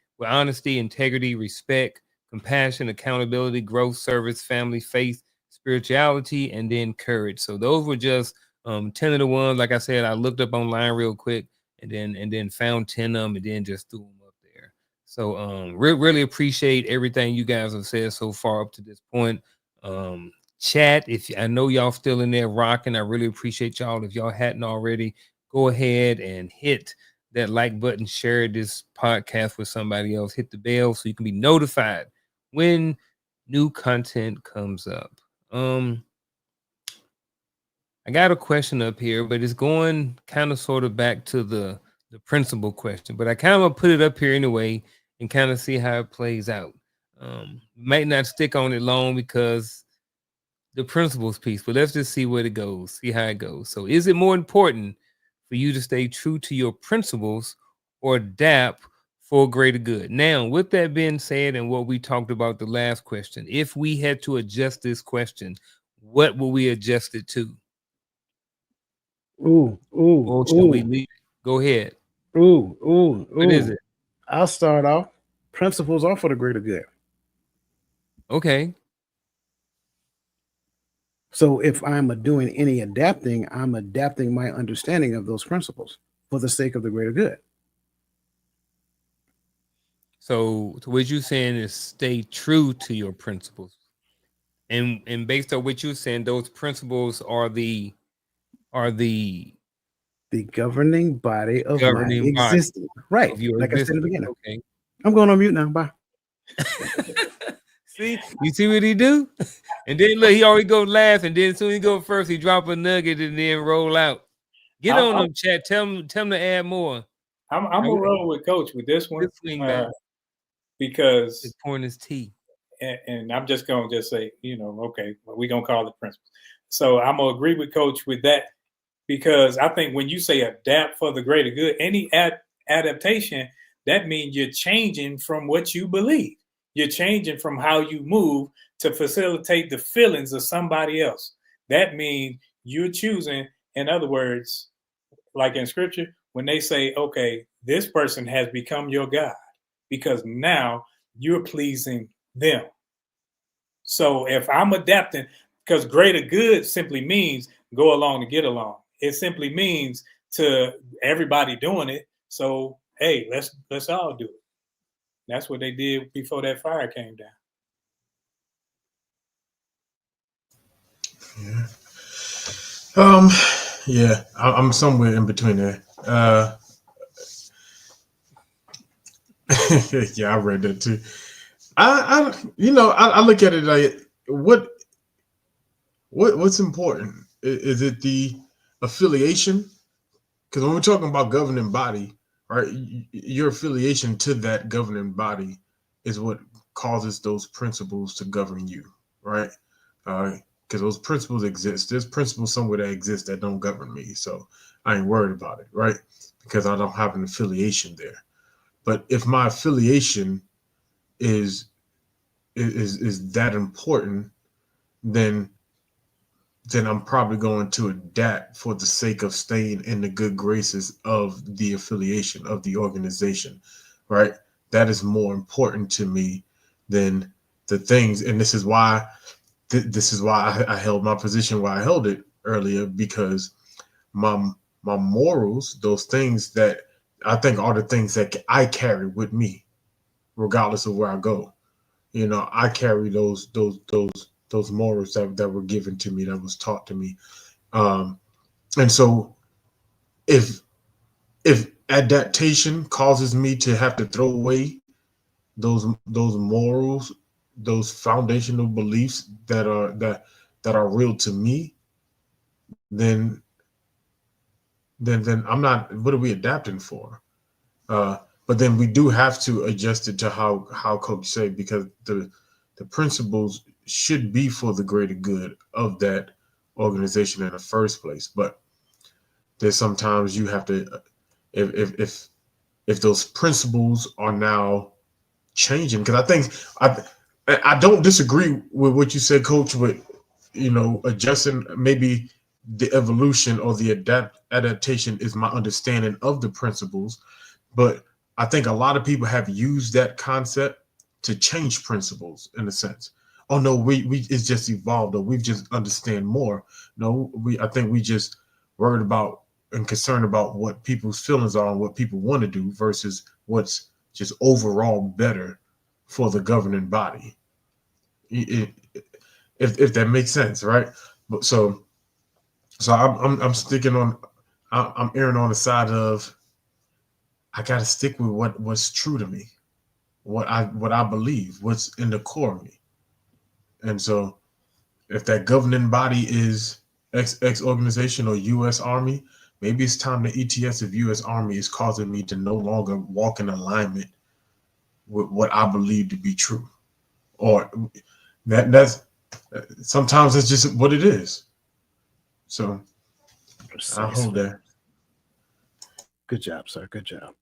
respect, compassion, accountability, growth, service, family, faith, spirituality, and then courage. So those were just 10 of the ones. Like I said, I looked up online real quick and then found 10 of them and then just threw them up there. So really appreciate everything you guys have said so far up to this point. Chat, if I know y'all still in there rocking, I really appreciate y'all. If y'all hadn't already, go ahead and hit that like button, share this podcast with somebody else, hit the bell so you can be notified when new content comes up. I got a question up here, but it's going kind of sort of back to the principal question, but I kind of put it up here anyway and kind of see how it plays out. Might not stick on it long because the principles piece, but let's just see where it goes, see how it goes. So, is it more important for you to stay true to your principles or adapt for greater good? Now, with that being said, and what we talked about the last question, if we had to adjust this question, what will we adjust it to? Ooh, ooh, Or should we ooh, leave it? Go ahead. ooh, What is ooh. it? I'll start off. Principles are for the greater good. Okay. So if I'm doing any adapting, I'm adapting my understanding of those principles for the sake of the greater good. So what you're saying is stay true to your principles. And based on what you're saying, those principles are the the governing body of my Governing body existence. Right. of your Like I said in the existence. beginning. Okay. I'm going on mute now. Bye. See, you see what he do? And then look, he always go laugh, and then as soon as he go first, he drop a nugget and then roll out. Get on them, chat. Tell him to add more. I'm gonna roll with Coach with this one, Swing back. because His point is T. and I'm just gonna just say, okay, well, we're gonna call it principles. So I'm gonna agree with Coach with that, because I think when you say adapt for the greater good, any adaptation, that means you're changing from what you believe. You're changing from how you move to facilitate the feelings of somebody else. That means you're choosing, in other words, like in scripture, when they say, okay, this person has become your God because now you're pleasing them. So if I'm adapting, because greater good simply means go along to get along. It simply means to everybody doing it. So hey, let's all do it. That's what they did before that fire came down. Yeah. Yeah, I'm somewhere in between there. Yeah, I read that too. I look at it like what's important? Is it the affiliation? Because when we're talking about governing body, right, your affiliation to that governing body is what causes those principles to govern you, right? Because those principles exist. There's principles somewhere that exist that don't govern me, so I ain't worried about it, right? Because I don't have an affiliation there. But if my affiliation is that important, then I'm probably going to adapt for the sake of staying in the good graces of the affiliation of the organization, right? That is more important to me than the things. And this is why I held my position where I held it earlier, because my morals, those things that I think are the things that I carry with me, regardless of where I go. I carry those morals that were given to me, that was taught to me. And so if adaptation causes me to have to throw away those morals, those foundational beliefs that are real to me, then I'm not. What are we adapting for? But then we do have to adjust it to how Coach said, because the principles should be for the greater good of that organization in the first place. But there's sometimes you have to, if those principles are now changing, because I think I don't disagree with what you said, Coach, with adjusting. Maybe the evolution or the adaptation is my understanding of the principles, but I think a lot of people have used that concept to change principles in a sense. Oh no, we it's just evolved, or we've just understand more. No, I think we just worried about and concerned about what people's feelings are and what people want to do versus what's just overall better for the governing body. If that makes sense, right? But so I'm sticking on. I'm erring on the side of I got to stick with what's true to me, what I believe, what's in the core of me. And so if that governing body is X organization or U.S. Army, maybe it's time the ETS of U.S. Army is causing me to no longer walk in alignment with what I believe to be true. Or that's sometimes it's just what it is. So I hold that. Good job, sir. Good job.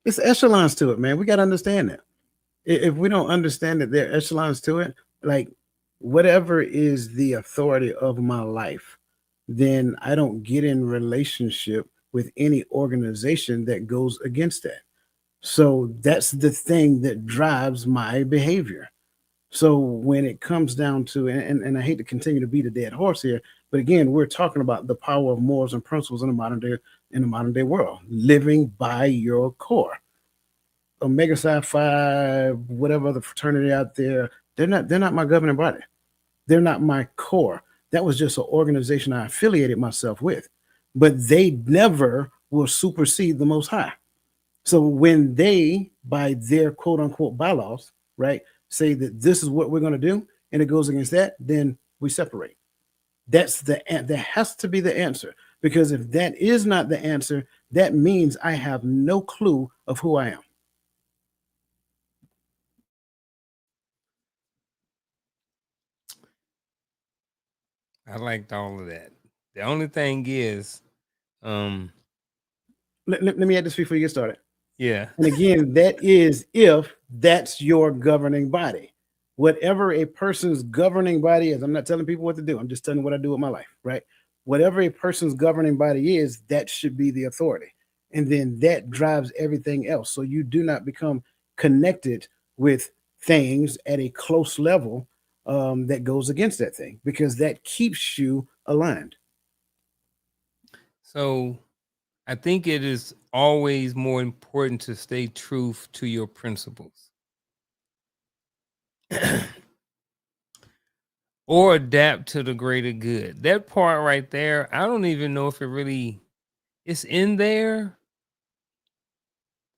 It's echelons to it, man. We got to understand that. If we don't understand that there are echelons to it, like whatever is the authority of my life, then I don't get in relationship with any organization that goes against that. So that's the thing that drives my behavior. So when it comes down to, and I hate to continue to beat a dead horse here, but again, we're talking about the power of morals and principles in the modern day world, living by your core. Omega Psi Phi, whatever other fraternity out there, they're not my governing body. They're not my core. That was just an organization I affiliated myself with, but they never will supersede the Most High. So when they, by their quote unquote bylaws, right, say that this is what we're going to do, and it goes against that, then we separate. That has to be the answer, because if that is not the answer, that means I have no clue of who I am. I liked all of that. The only thing is, Let me add this before you get started. yeah. And again, that is if that's your governing body. Whatever a person's governing body is, I'm not telling people what to do. I'm just telling you what I do with my life, right? Whatever a person's governing body is, that should be the authority. And then that drives everything else. So you do not become connected with things at a close level that goes against that thing, because that keeps you aligned. So I think it is always more important to stay true to your principles. Or adapt to the greater good. That part right there, I don't even know if it's in there.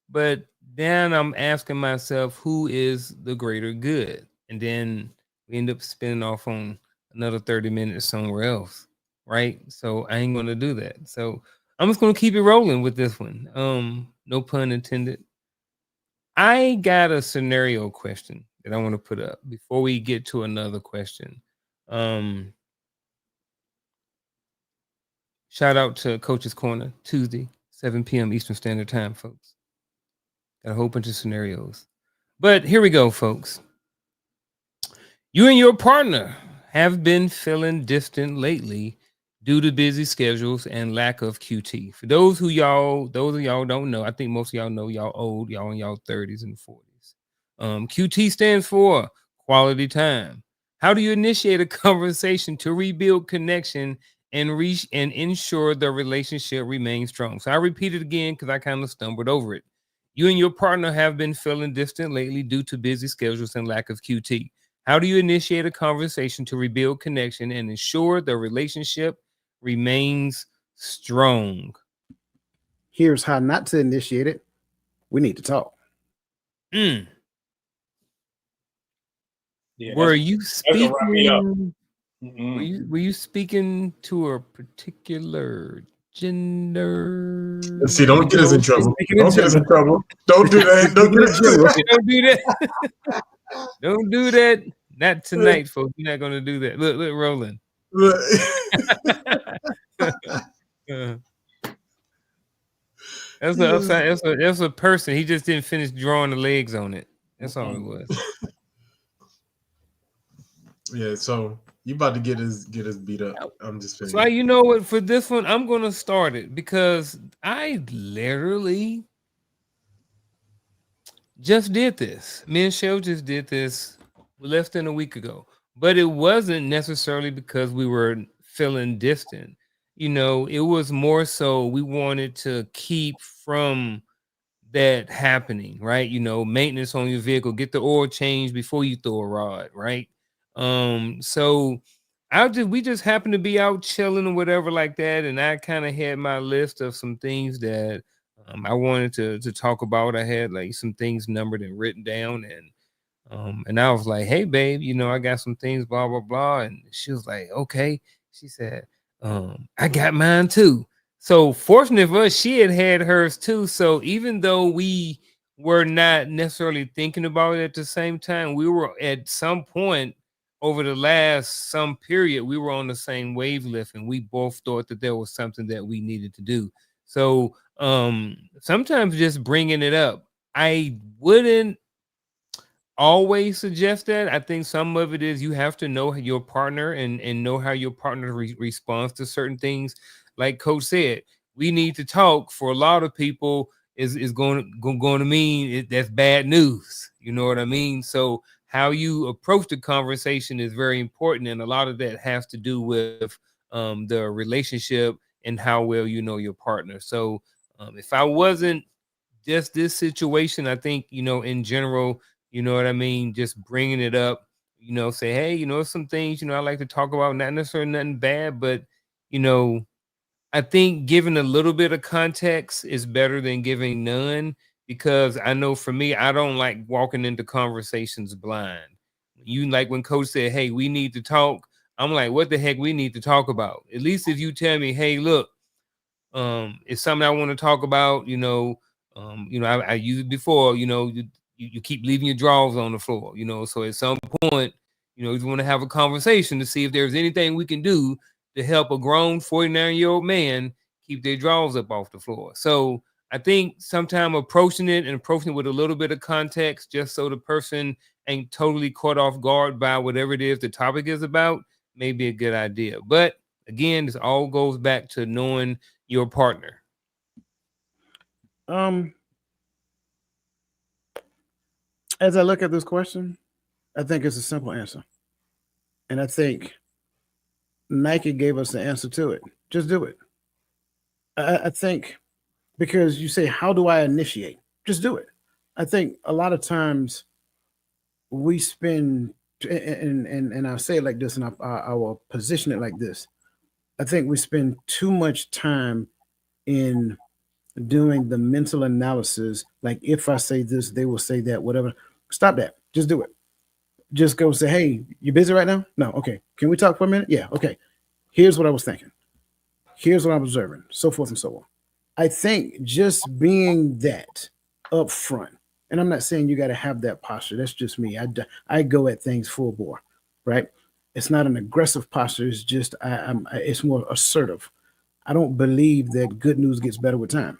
But then I'm asking myself, who is the greater good? And then we end up spinning off on another 30 minutes somewhere else. Right. So I ain't gonna do that. So I'm just gonna keep it rolling with this one. No pun intended. I got a scenario question that I want to put up before we get to another question. Shout out to Coach's Corner, Tuesday, 7 p.m. Eastern Standard Time, folks. Got a whole bunch of scenarios. But here we go, folks. You and your partner have been feeling distant lately due to busy schedules and lack of QT. For those of y'all don't know, I think most of y'all know, y'all old, y'all in y'all 30s and 40s. QT stands for quality time. How do you initiate a conversation to rebuild connection and ensure the relationship remains strong? So I repeat it again because I kind of stumbled over it. You and your partner have been feeling distant lately due to busy schedules and lack of QT. How do you initiate a conversation to rebuild connection and ensure the relationship remains strong? Here's how not to initiate it. We need to talk. Yeah, Were you speaking? Mm-mm. Were you speaking to a particular gender? See, don't get us in trouble. Don't get us in trouble. Don't do that. Don't get us in trouble. Don't do that. Don't do that. Not tonight, folks. You're not gonna do that. Look, Roland. That's a person. He just didn't finish drawing the legs on it. That's all it was. Yeah, so you about to get us beat up. I'm just saying. So you know what? For this one, I'm gonna start it because I literally just did this. Me and Shell just did this less than a week ago. But it wasn't necessarily because we were feeling distant. You know, it was more so we wanted to keep from that happening, right? You know, maintenance on your vehicle, get the oil changed before you throw a rod, right? So we just happened to be out chilling or whatever like that, and I kind of had my list of some things that I wanted to talk about. I had like some things numbered and written down, and I was like, "Hey, babe, you know, I got some things, blah blah blah," and she was like, "Okay." She said, "I got mine too." So fortunate for us, she had hers too. So even though we were not necessarily thinking about it at the same time, we were at some point over the last some period, we were on the same wavelength, and we both thought that there was something that we needed to do. So sometimes just bringing it up, I wouldn't always suggest that. I think some of it is you have to know your partner and know how your partner responds to certain things. Like Coach said, we need to talk. For a lot of people is going to mean that's bad news. You know what I mean? So how you approach the conversation is very important, and a lot of that has to do with the relationship and how well you know your partner. So if I wasn't just this situation, I think, you know, in general, you know what I mean, just bringing it up, say, hey, some things, I like to talk about, not necessarily nothing bad, but, I think giving a little bit of context is better than giving none, because I know for me, I don't like walking into conversations blind. You like when coach said, hey, we need to talk. I'm like, what the heck we need to talk about? At least if you tell me, hey, look, it's something I want to talk about, I used it before, you keep leaving your drawers on the floor, so at some point, you want to have a conversation to see if there's anything we can do to help a grown 49-year-old man keep their drawers up off the floor. So I think sometime approaching it with a little bit of context, just so the person ain't totally caught off guard by whatever it is the topic is about, may be a good idea. But again, this all goes back to knowing your partner. As I look at this question, I think it's a simple answer. And I think Nike gave us the answer to it. Just do it. I think, because you say, how do I initiate? Just do it. I think a lot of times we spend, and I'll say it like this, and I will position it like this. I think we spend too much time in doing the mental analysis. Like, if I say this, they will say that, whatever. Stop that. Just do it. Just go say, hey, you busy right now? No. Okay. Can we talk for a minute? Yeah. Okay. Here's what I was thinking. Here's what I'm observing, so forth and so on. I think just being that up front, and I'm not saying you got to have that posture. That's just me. I go at things full bore, right? It's not an aggressive posture. It's just, it's more assertive. I don't believe that good news gets better with time.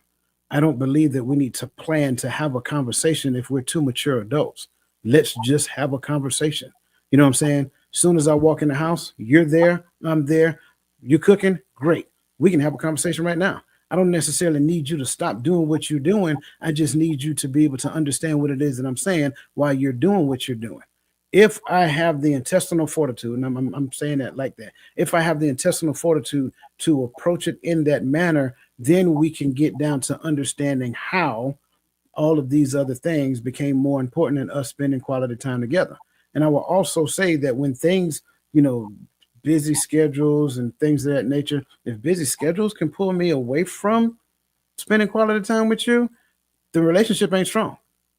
I don't believe that we need to plan to have a conversation if we're two mature adults. Let's just have a conversation. You know what I'm saying? As soon as I walk in the house, you're there, I'm there, you're cooking, great. We can have a conversation right now. I don't necessarily need you to stop doing what you're doing. I just need you to be able to understand what it is that I'm saying while you're doing what you're doing. If I have the intestinal fortitude, and I'm saying that like that, if I have the intestinal fortitude to approach it in that manner, then we can get down to understanding how all of these other things became more important than us spending quality time together. And I will also say that when things, busy schedules and things of that nature, if busy schedules can pull me away from spending quality time with you, the relationship ain't strong.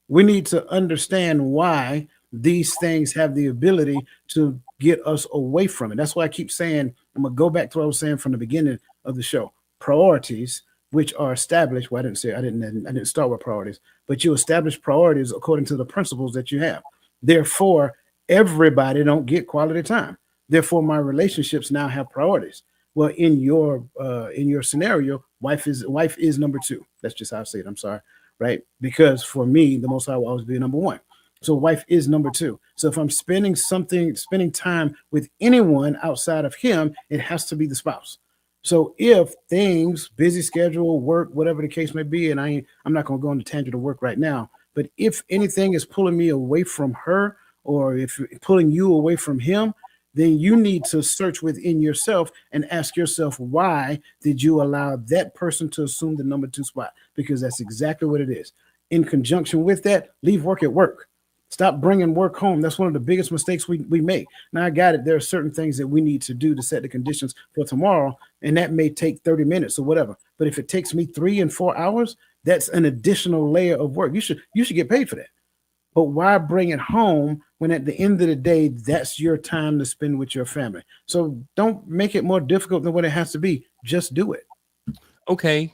We need to understand why these things have the ability to get us away from it. That's why I keep saying, I'm going to go back to what I was saying from the beginning of the show. Priorities, which are established. Well, I didn't start with priorities, but you establish priorities according to the principles that you have. Therefore, everybody don't get quality time. Therefore, my relationships now have priorities. Well, in your scenario, wife is number two. That's just how I say it. I'm sorry, right? Because for me, the Most High will always be number one. So wife is number two. So if I'm spending time with anyone outside of him, it has to be the spouse. So if things, busy schedule, work, whatever the case may be, and I'm not going to go on the tangent of work right now, but if anything is pulling me away from her, or if pulling you away from him, then you need to search within yourself and ask yourself, why did you allow that person to assume the number two spot? Because that's exactly what it is. In conjunction with that, leave work at work. Stop bringing work home. That's one of the biggest mistakes we make. Now, I got it. There are certain things that we need to do to set the conditions for tomorrow, and that may take 30 minutes or whatever. But if it takes me 3 and 4 hours, that's an additional layer of work. You should get paid for that. But why bring it home when at the end of the day, that's your time to spend with your family? So don't make it more difficult than what it has to be. Just do it. Okay.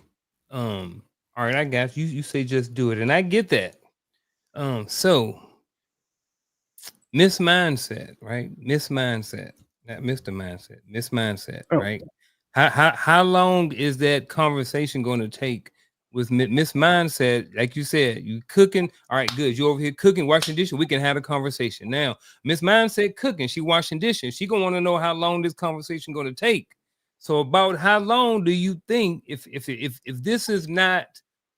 All right, I got you. You say just do it, and I get that. So Miss Mindset, right? Miss Mindset, not Mr. Mindset. Miss Mindset, right? How long is that conversation going to take with Miss Mindset? Like you said, you cooking. All right, good. You over here cooking, washing dishes. We can have a conversation now. Miss Mindset cooking. She washing dishes. She gonna want to know how long this conversation going to take. So about how long do you think if this is not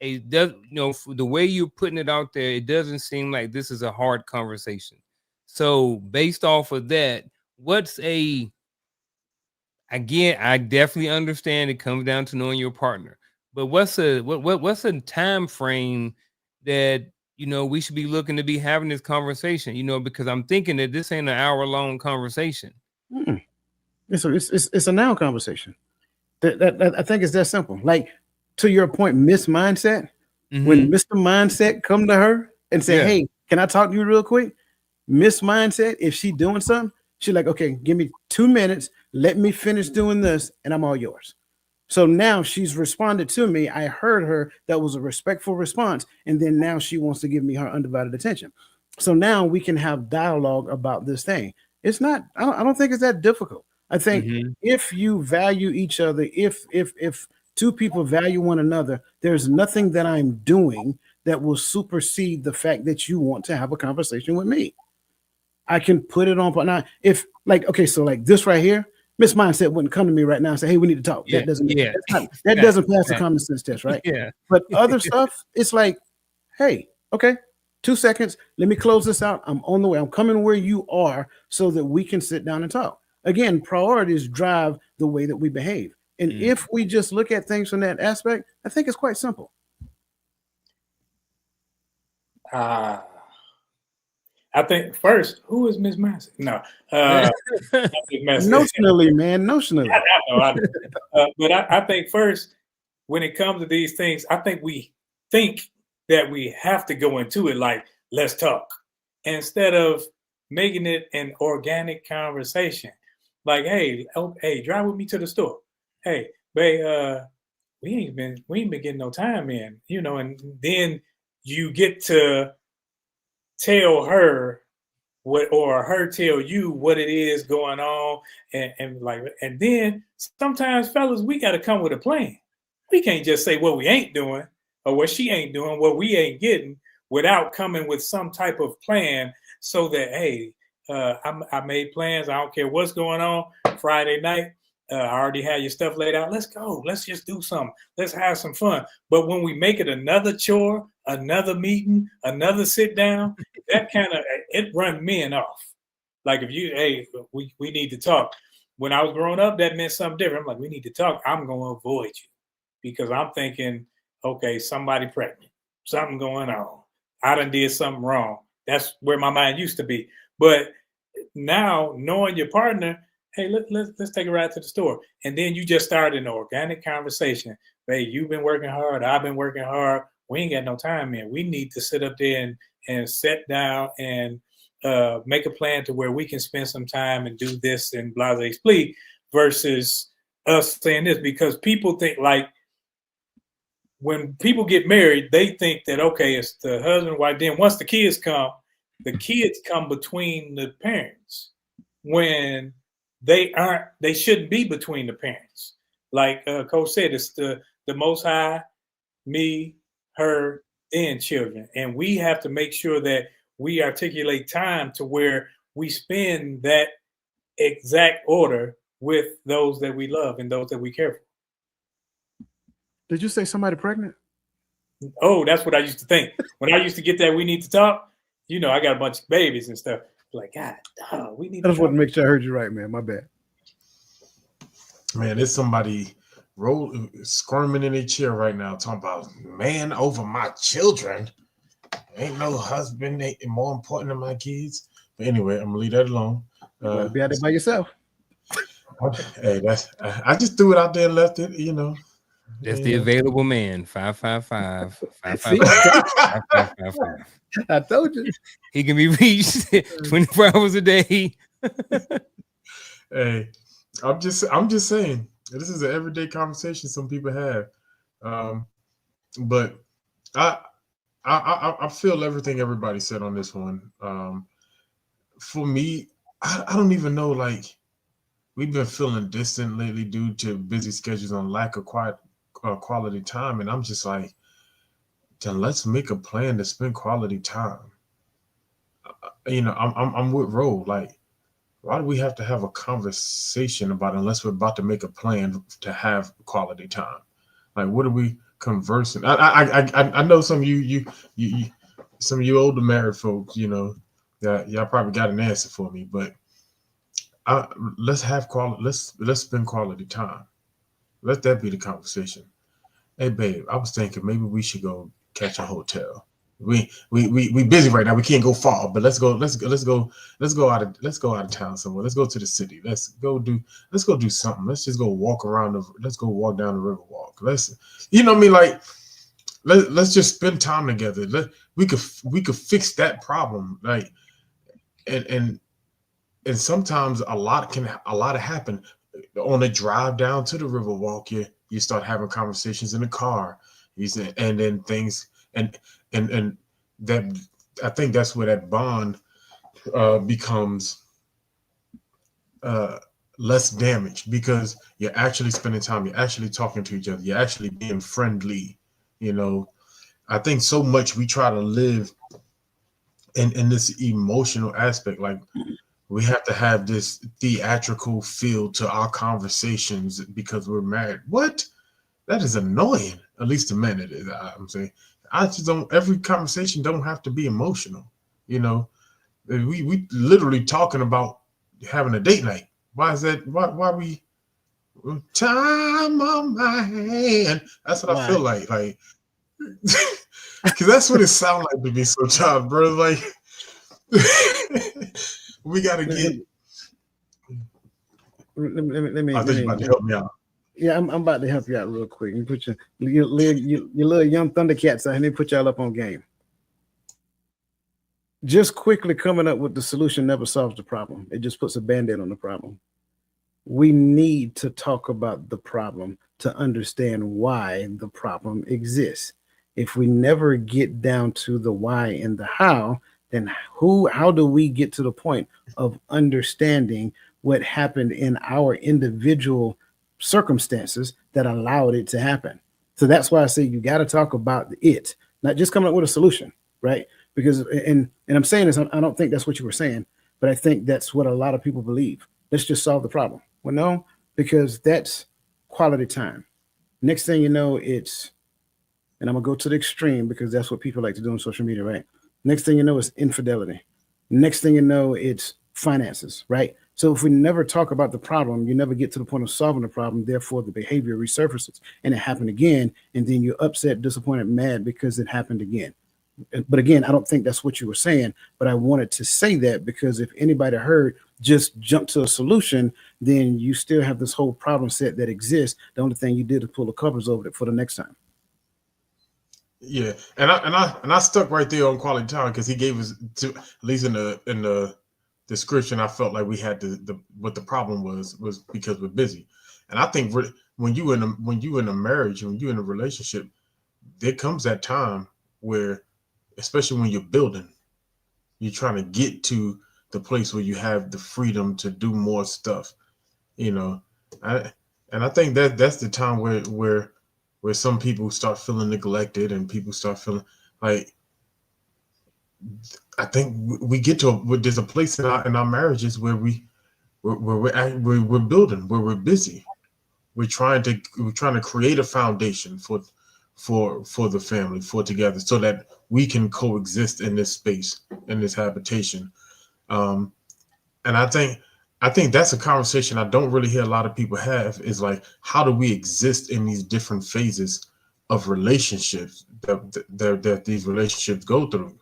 the way you're putting it out there, it doesn't seem like this is a hard conversation. So based off of that, again, I definitely understand it comes down to knowing your partner, but what's a time frame that we should be looking to be having this conversation, because I'm thinking that this ain't an hour-long conversation. It's a now conversation. That I think it's that simple. Like, to your point, Miss Mindset, when Mr. Mindset come to her and say, hey, can I talk to you real quick? Miss Mindset, if she doing something, she's like, okay, give me 2 minutes. Let me finish doing this and I'm all yours. So now she's responded to me. I heard her. That was a respectful response. And then now she wants to give me her undivided attention. So now we can have dialogue about this thing. It's not, I don't think it's that difficult. I think if you value each other, if two people value one another, there's nothing that I'm doing that will supersede the fact that you want to have a conversation with me. I can put it on. Now, if like, okay, so like this right here, Miss Mindset wouldn't come to me right now and say, hey, we need to talk. That doesn't pass the common sense test, right? Yeah. But other stuff, it's like, hey, okay, 2 seconds. Let me close this out. I'm on the way. I'm coming where you are so that we can sit down and talk. Again, priorities drive the way that we behave. And if we just look at things from that aspect, I think it's quite simple. I think first, who is Miss Massey? No, notionally, man, notionally. I know. But I think first, when it comes to these things, I think we think that we have to go into it like, let's talk, instead of making it an organic conversation. Like, hey, drive with me to the store. Hey, babe, we ain't been getting no time in, and then you get to tell her what, or her tell you what it is going on, and then sometimes, fellas, we got to come with a plan. We can't just say what we ain't doing or what she ain't doing, what we ain't getting, without coming with some type of plan, so that, hey, I made plans. I don't care what's going on. Friday night, I already had your stuff laid out. Let's go. Let's just do something. Let's have some fun. But when we make it another chore, another meeting, another sit down, that kind of, it run men off. Like, if we need to talk. When I was growing up, that meant something different. I'm like, we need to talk. I'm going to avoid you because I'm thinking, okay, somebody pregnant, something going on. I done did something wrong. That's where my mind used to be. But now, knowing your partner, hey, let's take a ride to the store. And then you just start an organic conversation. Hey, you've been working hard. I've been working hard. We ain't got no time, man. We need to sit up there and sit down and make a plan to where we can spend some time and do this and blase split, versus us saying this. Because people think, like, when people get married, they think that, okay, it's the husband, wife. Then once the kids come between the parents, when they shouldn't be between the parents. Like Coach said, it's the Most High, me, her, and children. And we have to make sure that we articulate time to where we spend that exact order with those that we love and those that we care for. Did you say somebody pregnant? Oh, that's what I used to think. When I used to get that we need to talk, I got a bunch of babies and stuff. Like, God, we need to talk. I just want to make sure I heard you right, man. My bad. Man, there's somebody squirming in their chair right now talking about man over my children. Ain't no husband ain't more important than my kids. But anyway, I'm gonna leave that alone. Be out there by yourself. Hey, I just threw it out there and left it, That's the available man. 555 555. I told you. He can be reached 24 hours a day. Hey, I'm just saying, this is an everyday conversation some people have. But I feel everything everybody said on this one. For me, I don't even know, like, we've been feeling distant lately due to busy schedules and lack of quality time. And I'm just like, then let's make a plan to spend quality time. I'm with Ro. Like, why do we have to have a conversation about it unless we're about to make a plan to have quality time? Like, what are we conversing? I know some of you some of you older married folks, y'all probably got an answer for me, but let's have quality. Let's spend quality time. Let that be the conversation. Hey, babe, I was thinking maybe we should go catch a hotel. we busy right now. We can't go far, but let's go out of town somewhere. Let's go to the city. Let's go do something. Let's just go walk let's go walk down the river walk. You know what I mean? Like, let's just spend time together. We could fix that problem. Like, and sometimes a lot happen on the drive down to the river walk. You start having conversations in the car. And then things and that, I think that's where that bond becomes less damaged, because you're actually spending time, you're actually talking to each other, you're actually being friendly. You know, I think so much we try to live in this emotional aspect. Like, we have to have this theatrical feel to our conversations because we're married. What? That is annoying. At least to men, it is. I'm saying, I just don't. Every conversation don't have to be emotional. You know, we literally talking about having a date night. Why is that? Why we time on my hand? That's what I feel like. Like, because that's what it sounds like to me sometimes, bro. Like, we gotta get. Let me. I think you're about to help me out. Yeah, I'm about to help you out real quick. You put your little young Thundercats out, and they put y'all up on game. Just quickly coming up with the solution never solves the problem. It just puts a Band-Aid on the problem. We need to talk about the problem to understand why the problem exists. If we never get down to the why and the how, then how do we get to the point of understanding what happened in our individual circumstances that allowed it to happen? So that's why I say you got to talk about it, not just coming up with a solution, right? Because and I'm saying this, I don't think that's what you were saying, but I think that's what a lot of people believe. Let's just solve the problem. Well, no, because that's quality time. Next thing you know, and I'm gonna go to the extreme because that's what people like to do on social media, right? Next thing you know, it's infidelity. Next thing you know, it's finances, right? So if we never talk about the problem, you never get to the point of solving the problem. Therefore, the behavior resurfaces and it happened again. And then you're upset, disappointed, mad because it happened again. But again, I don't think that's what you were saying, but I wanted to say that because if anybody heard just jump to a solution, then you still have this whole problem set that exists. The only thing you did is pull the covers over it for the next time. Yeah, and I stuck right there on quality time because he gave us, to at least in the description, I felt like we had what the problem was because we're busy. And I think when you in a marriage, when you in a relationship, there comes that time where, especially when you're building, you're trying to get to the place where you have the freedom to do more stuff, you know. I think that's the time where some people start feeling neglected and people start feeling like, I think we get to there's a place in our marriages where we're building, where we're busy. We're trying to create a foundation for the family, for together, so that we can coexist in this space, in this habitation. And I think that's a conversation I don't really hear a lot of people have, is like, how do we exist in these different phases of relationships that these relationships go to,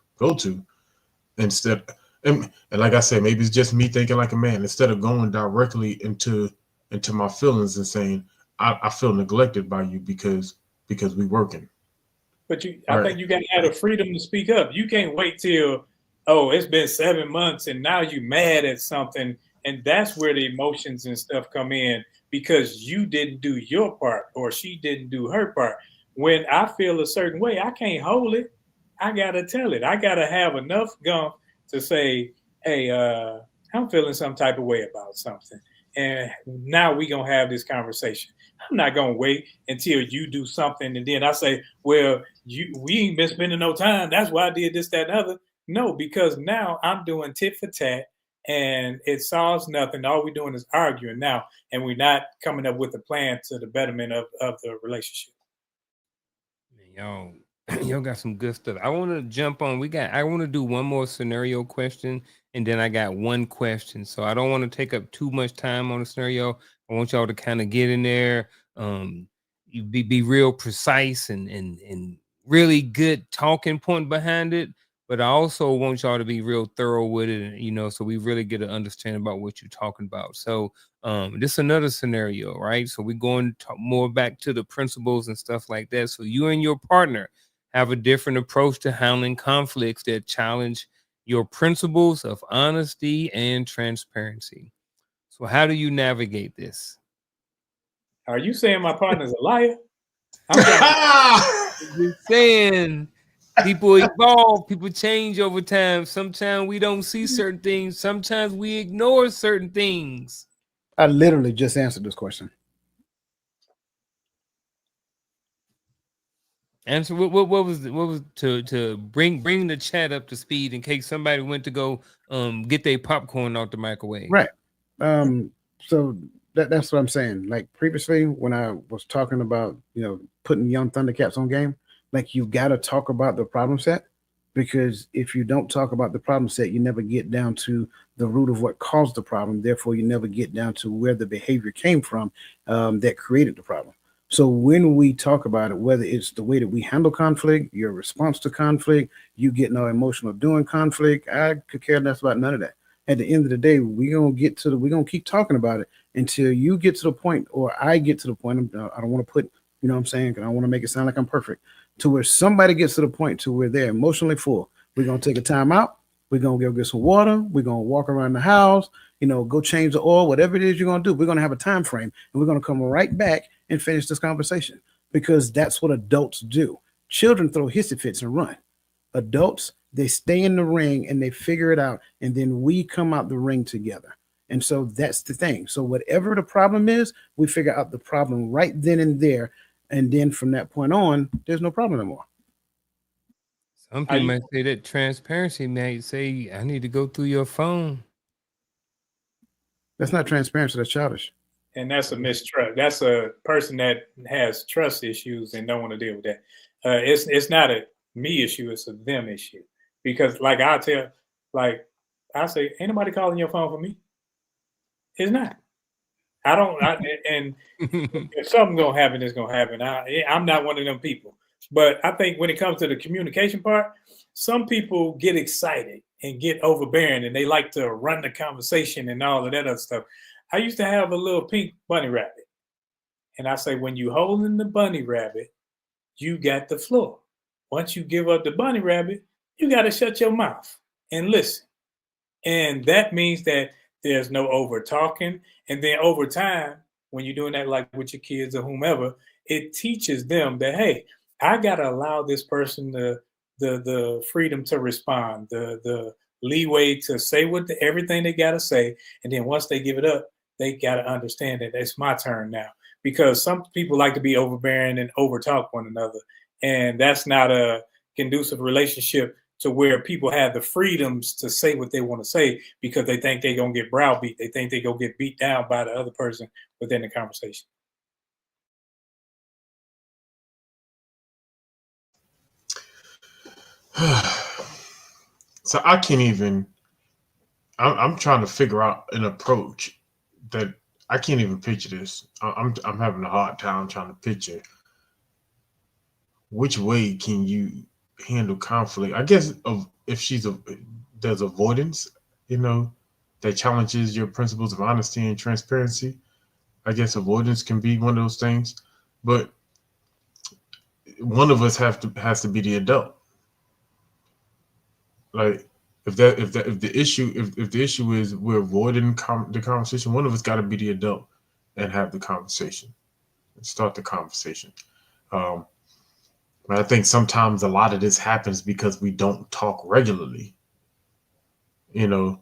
instead. And like I said, maybe it's just me thinking like a man, instead of going directly into my feelings and saying, I feel neglected by you because we working. But I think you got to have the freedom to speak up. You can't wait till, it's been 7 months and now you're mad at something. And that's where the emotions and stuff come in, because you didn't do your part or she didn't do her part. When I feel a certain way, I can't hold it. I got to tell it. I got to have enough gump to say, hey, I'm feeling some type of way about something. And now we're going to have this conversation. I'm not going to wait until you do something and then I say, well, we ain't been spending no time. That's why I did this, that, and other. No, because now I'm doing tit for tat and it solves nothing. All we're doing is arguing now, and we're not coming up with a plan to the betterment of the relationship. Y'all got some good stuff. I want to jump on. I want to do one more scenario question, and then I got one question. So I don't want to take up too much time on the scenario. I want y'all to kind of get in there, be real precise and really good talking point behind it, but I also want y'all to be real thorough with it, so we really get an understanding about what you're talking about. So this is another scenario, right? So we're going to more back to the principles and stuff like that. So you and your partner have a different approach to handling conflicts that challenge your principles of honesty and transparency. So how do you navigate this? Are you saying my partner's a liar? I'm just saying, people evolve, people change over time. Sometimes we don't see certain things. Sometimes we ignore certain things. I literally just answered this question. Answer what was to bring the chat up to speed in case somebody went to go get their popcorn out the microwave. Right. So that's what I'm saying. Like previously, when I was talking about putting Young Thundercats on game, like you got to talk about the problem set, because if you don't talk about the problem set, you never get down to the root of what caused the problem. Therefore, you never get down to where the behavior came from that created the problem. So when we talk about it, whether it's the way that we handle conflict, your response to conflict, you getting all emotional during conflict, I could care less about none of that. At the end of the day, we're gonna keep talking about it until you get to the point, or I get to the point. I don't want to put, what I'm saying, because I don't want to make it sound like I'm perfect, to where somebody gets to the point to where they're emotionally full. We're gonna take a time out. We're gonna go get some water. We're gonna walk around the house. Go change the oil, whatever it is you're gonna do. We're gonna have a time frame, and we're gonna come right back and finish this conversation, because that's what adults do. Children throw hissy fits and run. Adults, they stay in the ring and they figure it out, and then we come out the ring together. And so that's the thing. So whatever the problem is, we figure out the problem right then and there, and then from that point on, there's no problem anymore. Some people might say that transparency might say, I need to go through your phone. That's not transparency, that's childish. And that's a mistrust. That's a person that has trust issues and don't want to deal with that. It's not a me issue, it's a them issue. Because like I say, ain't nobody calling your phone for me. It's not. And if something gonna happen, it's gonna happen. I'm not one of them people. But I think when it comes to the communication part, some people get excited and get overbearing, and they like to run the conversation and all of that other stuff. I used to have a little pink bunny rabbit. And I say, when you holding the bunny rabbit, you got the floor. Once you give up the bunny rabbit, you got to shut your mouth and listen. And that means that there's no over talking. And then over time, when you're doing that, like with your kids or whomever, it teaches them that, hey, I got to allow this person the freedom to respond, the leeway to say everything they got to say. And then once they give it up, they got to understand that it's my turn now, because some people like to be overbearing and overtalk one another. And that's not a conducive relationship to where people have the freedoms to say what they want to say, because they think they're going to get browbeat. They think they're going to get beat down by the other person within the conversation. So I can't even, I'm trying to figure out an approach that I can't even picture this. I'm having a hard time trying to picture which way can you handle conflict. I guess if there's avoidance, that challenges your principles of honesty and transparency. I guess avoidance can be one of those things, but one of us has to be the adult. Like if the issue is we're avoiding the conversation, one of us got to be the adult and have the conversation and start the conversation. But I think sometimes a lot of this happens because we don't talk regularly, and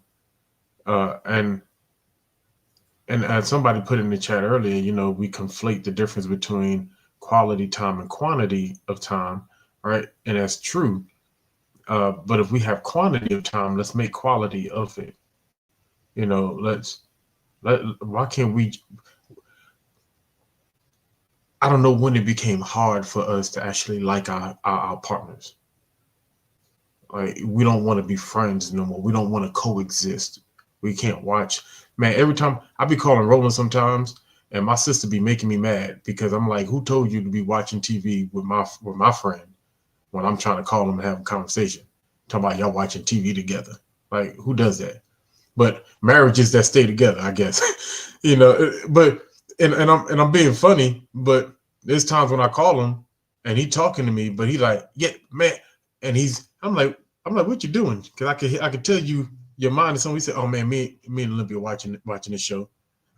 as somebody put in the chat earlier, we conflate the difference between quality time and quantity of time, right? And that's true. But if we have quantity of time, let's make quality of it. Why can't we? I don't know when it became hard for us to actually like our partners. Like, we don't want to be friends no more. We don't want to coexist. We can't watch. Man, every time I be calling Roland sometimes, and my sister be making me mad because I'm like, who told you to be watching TV with my friend? when I'm trying to call them and have a conversation. Talking about y'all watching TV together. Like, who does that? But marriages that stay together, I guess. But I'm being funny, but there's times when I call him and he talking to me, but he like, yeah, man, and I'm like, what you doing? Because I could tell you your mind is something. He said, oh man, me and Olympia watching this show.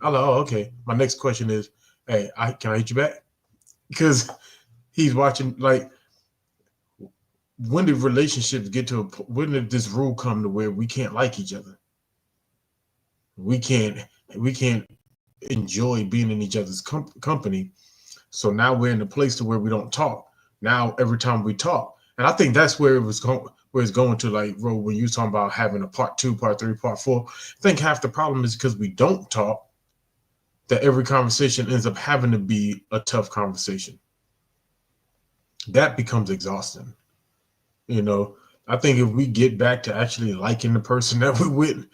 I'm like, oh, okay. My next question is, hey, can I hit you back? Because he's watching. Like, when did relationships get to when did this rule come to where we can't like each other? We can't enjoy being in each other's company. So now we're in a place to where we don't talk. Now every time we talk, and I think that's where it's going to, like, Ro, when you talking about having a part 2, part 3, part 4. I think half the problem is because we don't talk, that every conversation ends up having to be a tough conversation. That becomes exhausting. I think if we get back to actually liking the person that we're with,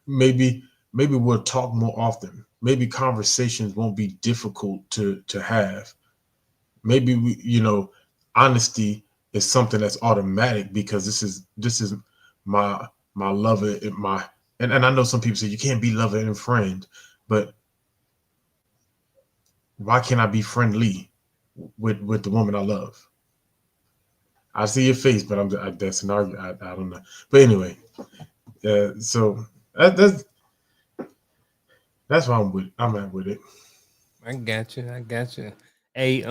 maybe we'll talk more often. Maybe conversations won't be difficult to have. Maybe honesty is something that's automatic because this is my lover, and I know some people say you can't be lover and friend, but why can't I be friendly with the woman I love? I see your face, but that's an argument. I don't know. But anyway, so that's why I'm at with it. I got you. Hey,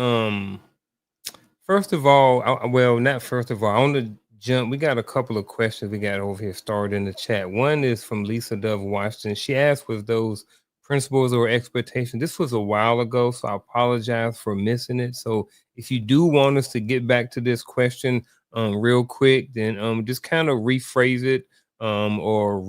first of all, not first of all, I want to jump. We got a couple of questions we got over here started in the chat. One is from Lisa Dove Washington. She asked, was those principles or expectations? This was a while ago, so I apologize for missing it. So if you do want us to get back to this question real quick, then just kind of rephrase it or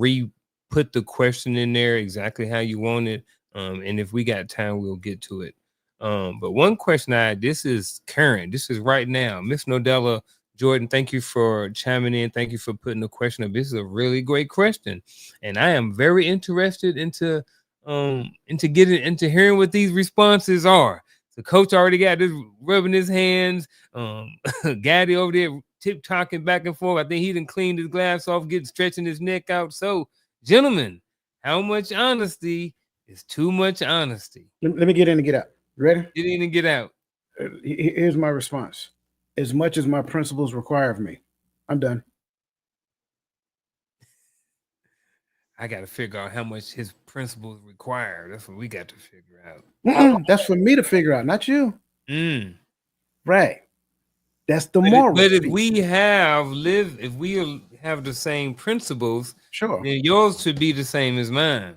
put the question in there exactly how you want it. And if we got time, we'll get to it. But one question this is current. This is right now. Miss Nodella Jordan, thank you for chiming in. Thank you for putting the question up. This is a really great question. And I am very interested into getting into hearing what these responses are. The coach already got this rubbing his hands. Gaddy over there tip-talking back and forth. I think he done cleaned his glass off, stretching his neck out. So, gentlemen, how much honesty is too much honesty? Let me get in and get out. Ready? Get in and get out. Here's my response. As much as my principles require of me, I'm done. I got to figure out how much his principles require. That's what we got to figure out. That's for me to figure out, not you. Right. That's the moral. But if we have the same principles, sure, then yours should be the same as mine.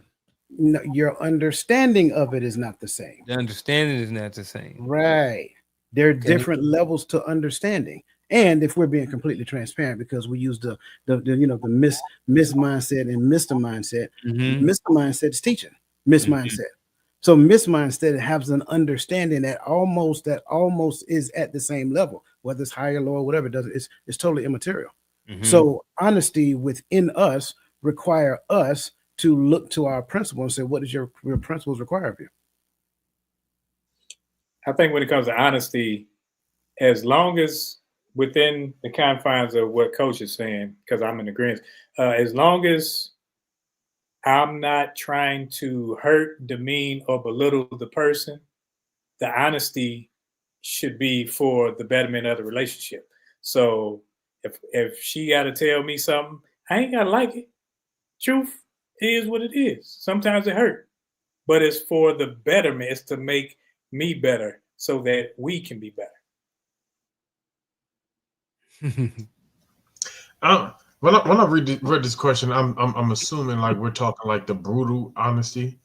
No, your understanding of it is not the same. The understanding is not the same. Right. There are different levels to understanding. And if we're being completely transparent, because we use the miss mindset and Mr. mindset, Mr. mindset is teaching, miss mindset. So miss mindset has an understanding that almost is at the same level, whether it's higher, lower, whatever it does, it's totally immaterial. So honesty within us require us to look to our principle and say, what does your principles require of you? I think when it comes to honesty, as long as within the confines of what Coach is saying, because I'm in agreement, as long as I'm not trying to hurt, demean, or belittle the person, the honesty should be for the betterment of the relationship. So if she got to tell me something, I ain't got to like it. Truth is what it is. Sometimes it hurt, but it's for the betterment. It's to make me better so that we can be better. When I read this question, I'm assuming like we're talking like the brutal honesty.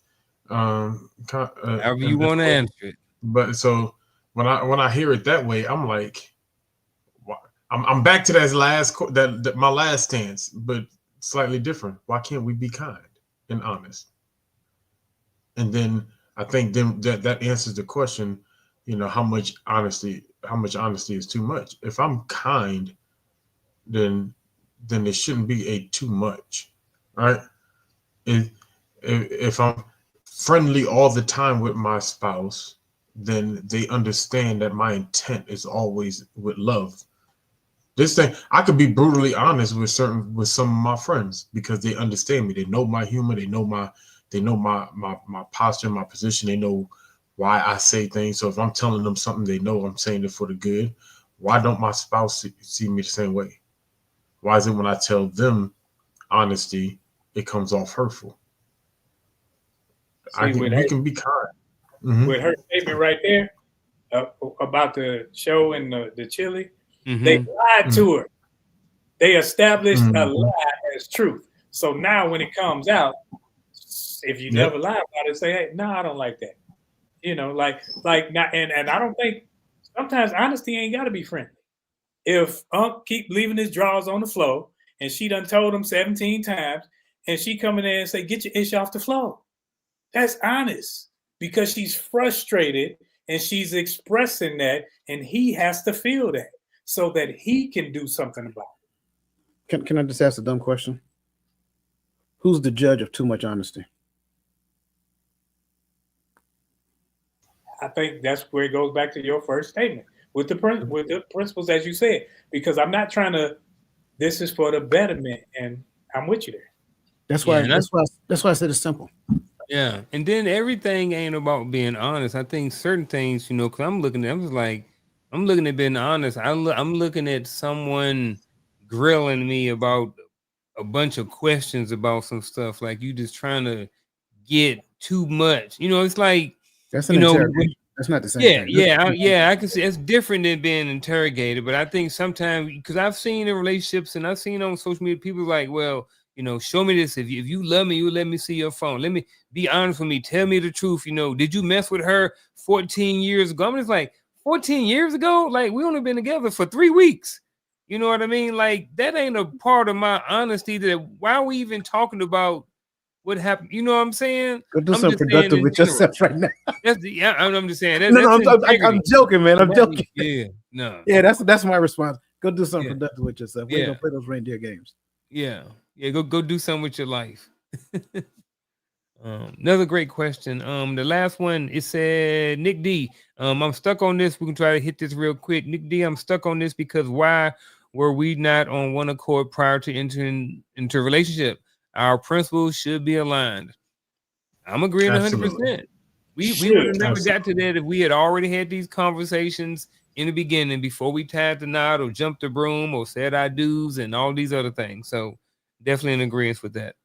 However you want to answer it. But so when I hear it that way, I'm like, I'm back to that my last stance, but slightly different. Why can't we be kind and honest? And then I think then that answers the question. How much honesty is too much. If I'm kind, then there shouldn't be a too much, right? If I'm friendly all the time with my spouse, then they understand that my intent is always with love. This thing, I could be brutally honest with some of my friends because they understand me. They know my humor. They know my posture, my position. They know why I say things. So if I'm telling them something, they know I'm saying it for the good. Why don't my spouse see me the same way? Why is it when I tell them honesty, it comes off hurtful? See, We can be kind. Mm-hmm. With her statement right there about the show and the chili, Mm-hmm. they lied to her. They established a Mhm. lie as truth. So now when it comes out, if you never lie about it, say, hey, no, I don't like that. You know, like now, and I don't think sometimes honesty ain't gotta be friendly. If Unc keep leaving his drawers on the floor and she done told him 17 times and she come in there and say, get your ish off the floor. That's honest because she's frustrated and she's expressing that and he has to feel that so that he can do something about it. Can I just ask a dumb question? Who's the judge of too much honesty? I think that's where it goes back to your first statement with the principles, as you said, because I'm not trying to, this is for the betterment and I'm with you there. That's why I said it's simple. Yeah, and then everything ain't about being honest. I think certain things, you know, because I'm looking at being honest. I'm looking at someone grilling me about a bunch of questions about some stuff. Like you just trying to get too much. You know, it's like that's an interrogation. That's not the same thing. I can see it's different than being interrogated. But I think sometimes because I've seen in relationships and I've seen on social media people like, well, you know, show me this. If you love me, you let me see your phone. Let me be honest with me. Tell me the truth. You know, did you mess with her 14 years ago? I'm just like 14 years ago. Like we only been together for 3 weeks. You know what I mean? Like that ain't a part of my honesty. That why are we even talking about what happened? You know what I'm saying? Go do something productive with yourself right now. I'm just saying. I'm joking, man. I'm joking. Yeah, no. Yeah, that's my response. Go do something productive with yourself. We ain't gonna play those reindeer games. Yeah. Go do something with your life. Another great question. The last one, it said Nick D. I'm stuck on this. We can try to hit this real quick. Nick D, I'm stuck on this because why were we not on one accord prior to entering into a relationship? Our principles should be aligned. I'm agreeing 100%. We would have never got to that if we had already had these conversations in the beginning before we tied the knot or jumped the broom or said I do's and all these other things. So definitely in agreement with that.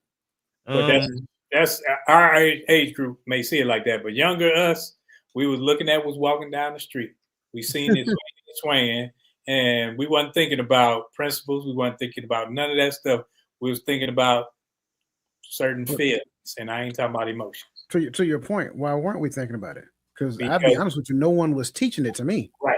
But that's our age group may see it like that, but younger us, we was looking at was walking down the street. We seen it swaying, and we wasn't thinking about principles. We wasn't thinking about none of that stuff. We was thinking about certain feelings, and I ain't talking about emotions. To your point, why weren't we thinking about it? Because I'll be honest with you, no one was teaching it to me. Right.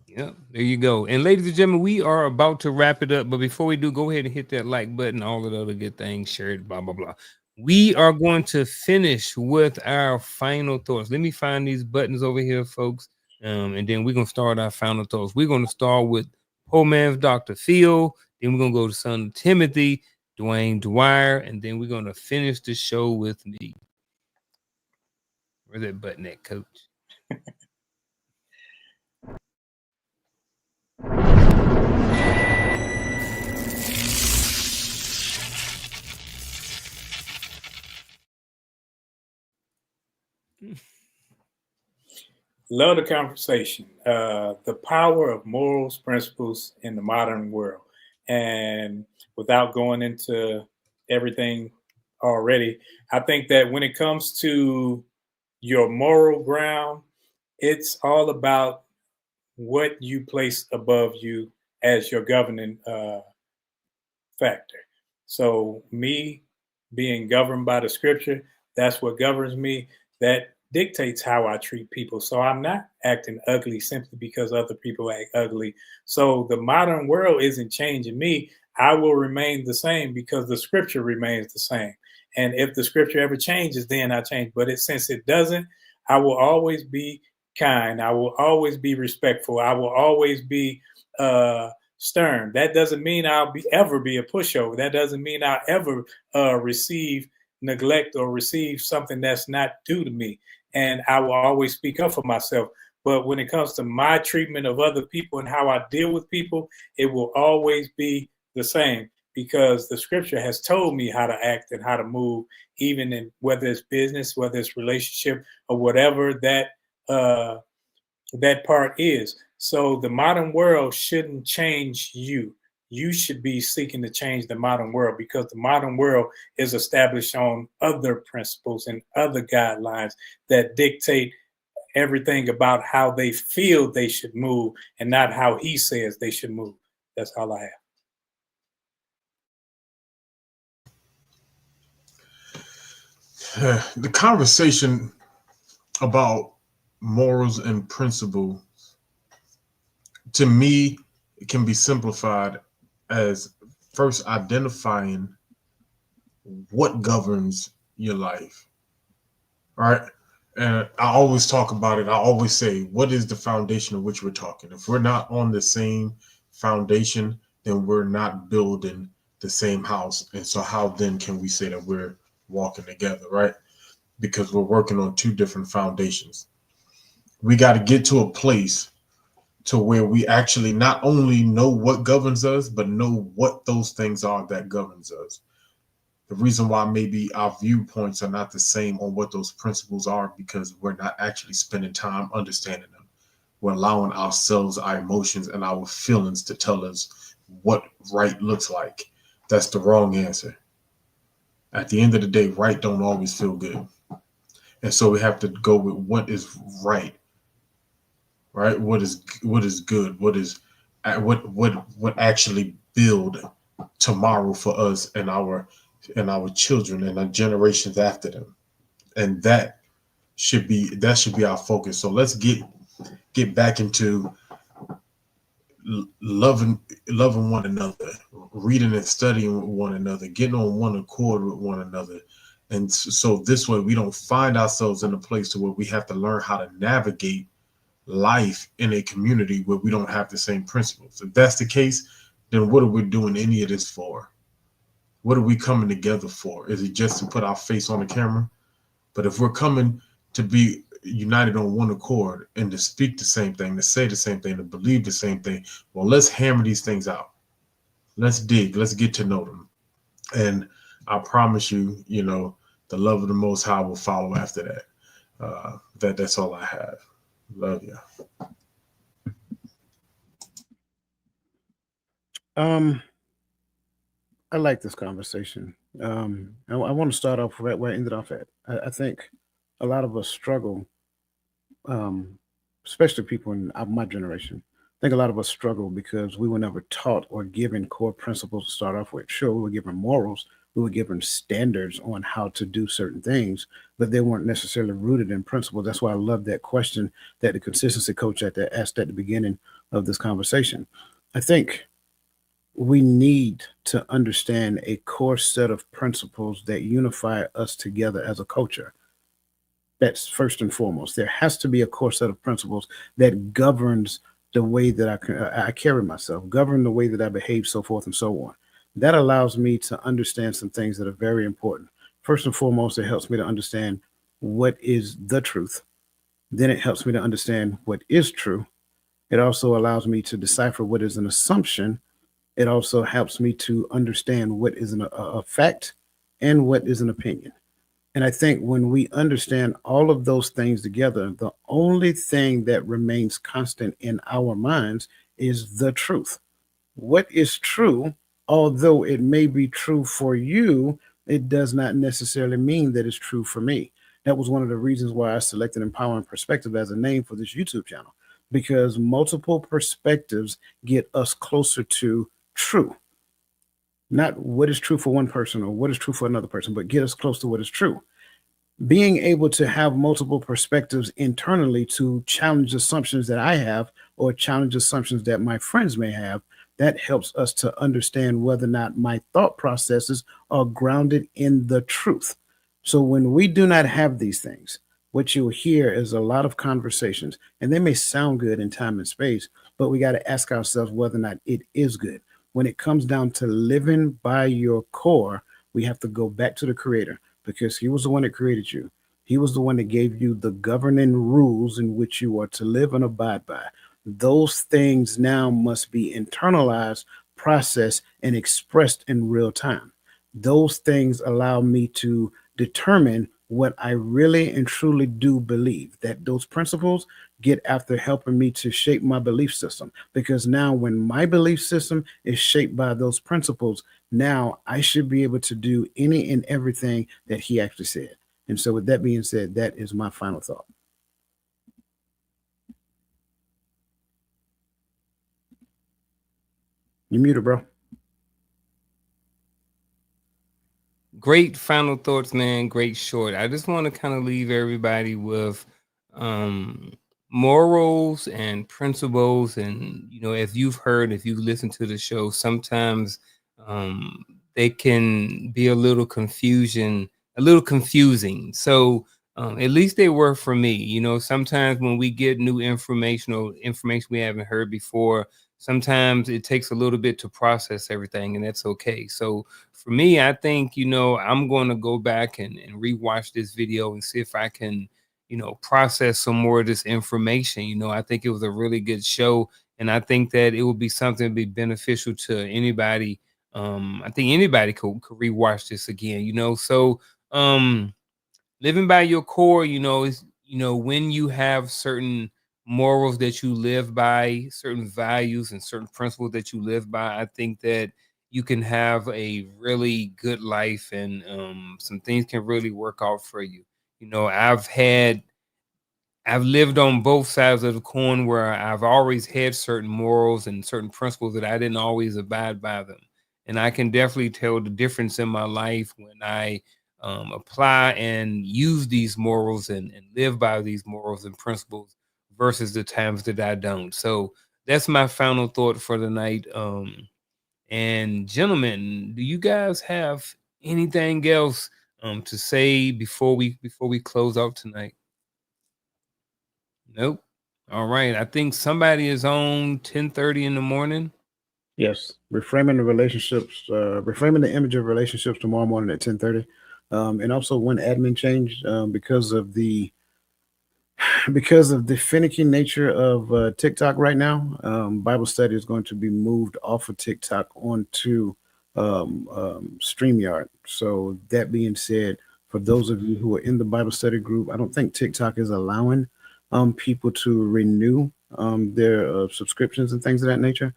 Yeah, there you go. And ladies and gentlemen, we are about to wrap it up. But before we do, go ahead and hit that like button, all of the other good things, shared, blah, blah, blah. We are going to finish with our final thoughts. Let me find these buttons over here, folks. And then we're going to start our final thoughts. We're going to start with Poor Man's Dr. Phil. Then we're going to go to son Timothy, Dwayne Dwyer. And then we're going to finish the show with me. Where's that button at, Coach? Love the conversation. The power of morals, principles in the modern world. And without going into everything already, I think that when it comes to your moral ground, it's all about what you place above you as your governing factor. So me being governed by the scripture, that's what governs me. That dictates how I treat people. So I'm not acting ugly simply because other people act ugly. So the modern world isn't changing me. I will remain the same because the scripture remains the same. And if the scripture ever changes, then I change. But since it doesn't, I will always be kind. I will always be respectful. I will always be stern. That doesn't mean I'll ever be a pushover. That doesn't mean I'll ever receive neglect or receive something that's not due to me. And I will always speak up for myself. But when it comes to my treatment of other people and how I deal with people, it will always be the same, because the scripture has told me how to act and how to move, even in whether it's business, whether it's relationship, or whatever that part is. So the modern world shouldn't change you. You should be seeking to change the modern world, because the modern world is established on other principles and other guidelines that dictate everything about how they feel they should move, and not how he says they should move. That's all I have. The conversation about morals and principle, to me, it can be simplified as first identifying what governs your life, right? And I always talk about it. I always say, what is the foundation of which we're talking? If we're not on the same foundation, then we're not building the same house. And so how then can we say that we're walking together, right? Because we're working on two different foundations. We got to get to a place to where we actually not only know what governs us, but know what those things are that governs us. The reason why maybe our viewpoints are not the same on what those principles are, because we're not actually spending time understanding them. We're allowing ourselves, our emotions, and our feelings to tell us what right looks like. That's the wrong answer. At the end of the day, right don't always feel good. And so we have to go with what is right. Right? What is good? What actually build tomorrow for us and our children and our generations after them. And that should be our focus. So let's get back into loving one another, reading and studying with one another, getting on one accord with one another. And so this way we don't find ourselves in a place to where we have to learn how to navigate life in a community where we don't have the same principles. If that's the case, then what are we doing any of this for? What are we coming together for? Is it just to put our face on the camera? But if we're coming to be united on one accord and to speak the same thing, to say the same thing, to believe the same thing, well, let's hammer these things out. Let's dig. Let's get to know them. And I promise you, the love of the Most High will follow after that. That's all I have. Love you. I like this conversation. I want to start off right where I ended off at. I think a lot of us struggle, especially people in my generation. I think a lot of us struggle because we were never taught or given core principles to start off with. Sure, we were given morals, we were given standards on how to do certain things, but they weren't necessarily rooted in principles. That's why I love that question that the consistency coach asked at the beginning of this conversation. I think we need to understand a core set of principles that unify us together as a culture. That's first and foremost. There has to be a core set of principles that governs the way that I carry myself, govern the way that I behave, so forth and so on. That allows me to understand some things that are very important. First and foremost, it helps me to understand what is the truth. Then it helps me to understand what is true. It also allows me to decipher what is an assumption. It also helps me to understand what is a fact and what is an opinion. And I think when we understand all of those things together, the only thing that remains constant in our minds is the truth. What is true, although it may be true for you, it does not necessarily mean that it's true for me. That was one of the reasons why I selected Empowering Perspective as a name for this YouTube channel, because multiple perspectives get us closer to true. Not what is true for one person or what is true for another person, but get us close to what is true. Being able to have multiple perspectives internally to challenge assumptions that I have or challenge assumptions that my friends may have, that helps us to understand whether or not my thought processes are grounded in the truth. So when we do not have these things, what you'll hear is a lot of conversations, and they may sound good in time and space, but we got to ask ourselves whether or not it is good. When it comes down to living by your core, we have to go back to the Creator, because He was the one that created you. He was the one that gave you the governing rules in which you are to live and abide by. Those things now must be internalized, processed, and expressed in real time. Those things allow me to determine what I really and truly do believe. That those principles get after helping me to shape my belief system. Because now when my belief system is shaped by those principles, now I should be able to do any and everything that he actually said. And so with that being said, that is my final thought. You muted, bro. Great final thoughts, man. Great short. I just want to kind of leave everybody with morals and principles. And, you know, if you've listened to the show, sometimes they can be a little confusing. So at least they were for me. You know, sometimes when we get new information we haven't heard before, sometimes it takes a little bit to process everything, and that's okay. So for me, I think, you know, I'm going to go back and rewatch this video and see if I can, you know, process some more of this information. You know, I think it was a really good show, and I think that it would be something to be beneficial to anybody. I think anybody could rewatch this again, you know. So living by your core, you know, is, you know, when you have certain morals that you live by, certain values and certain principles that you live by, I think that you can have a really good life, and some things can really work out for you. You know, I've lived on both sides of the coin where I've always had certain morals and certain principles that I didn't always abide by them. And I can definitely tell the difference in my life when I apply and use these morals and live by these morals and principles versus the times that I don't. So that's my final thought for the night. And gentlemen, do you guys have anything else to say before we close out tonight? Nope. All right. I think somebody is on 10:30 in the morning. Yes, reframing the image of relationships tomorrow morning at 10:30. And also one admin change because of the finicky nature of TikTok right now. Bible study is going to be moved off of TikTok onto StreamYard. So that being said, for those of you who are in the Bible study group, I don't think TikTok is allowing people to renew their subscriptions and things of that nature.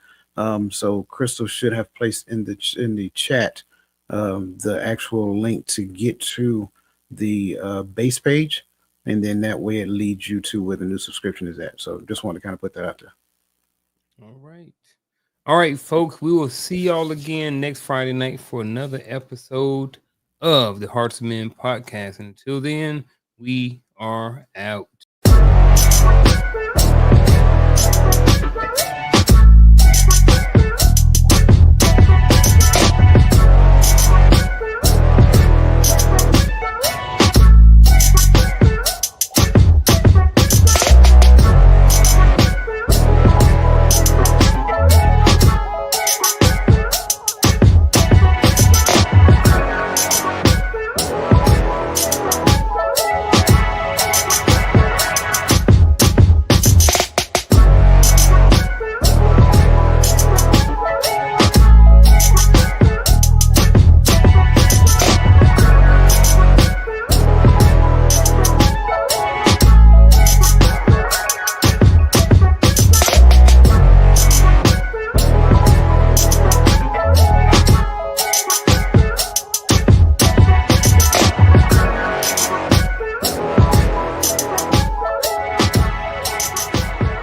So Crystal should have placed in the chat the actual link to get to the base page, and then that way it leads you to where the new subscription is at. So just want to kind of put that out there. All right, folks, we will see y'all again next Friday night for another episode of the Hearts of Men podcast. And until then, we are out.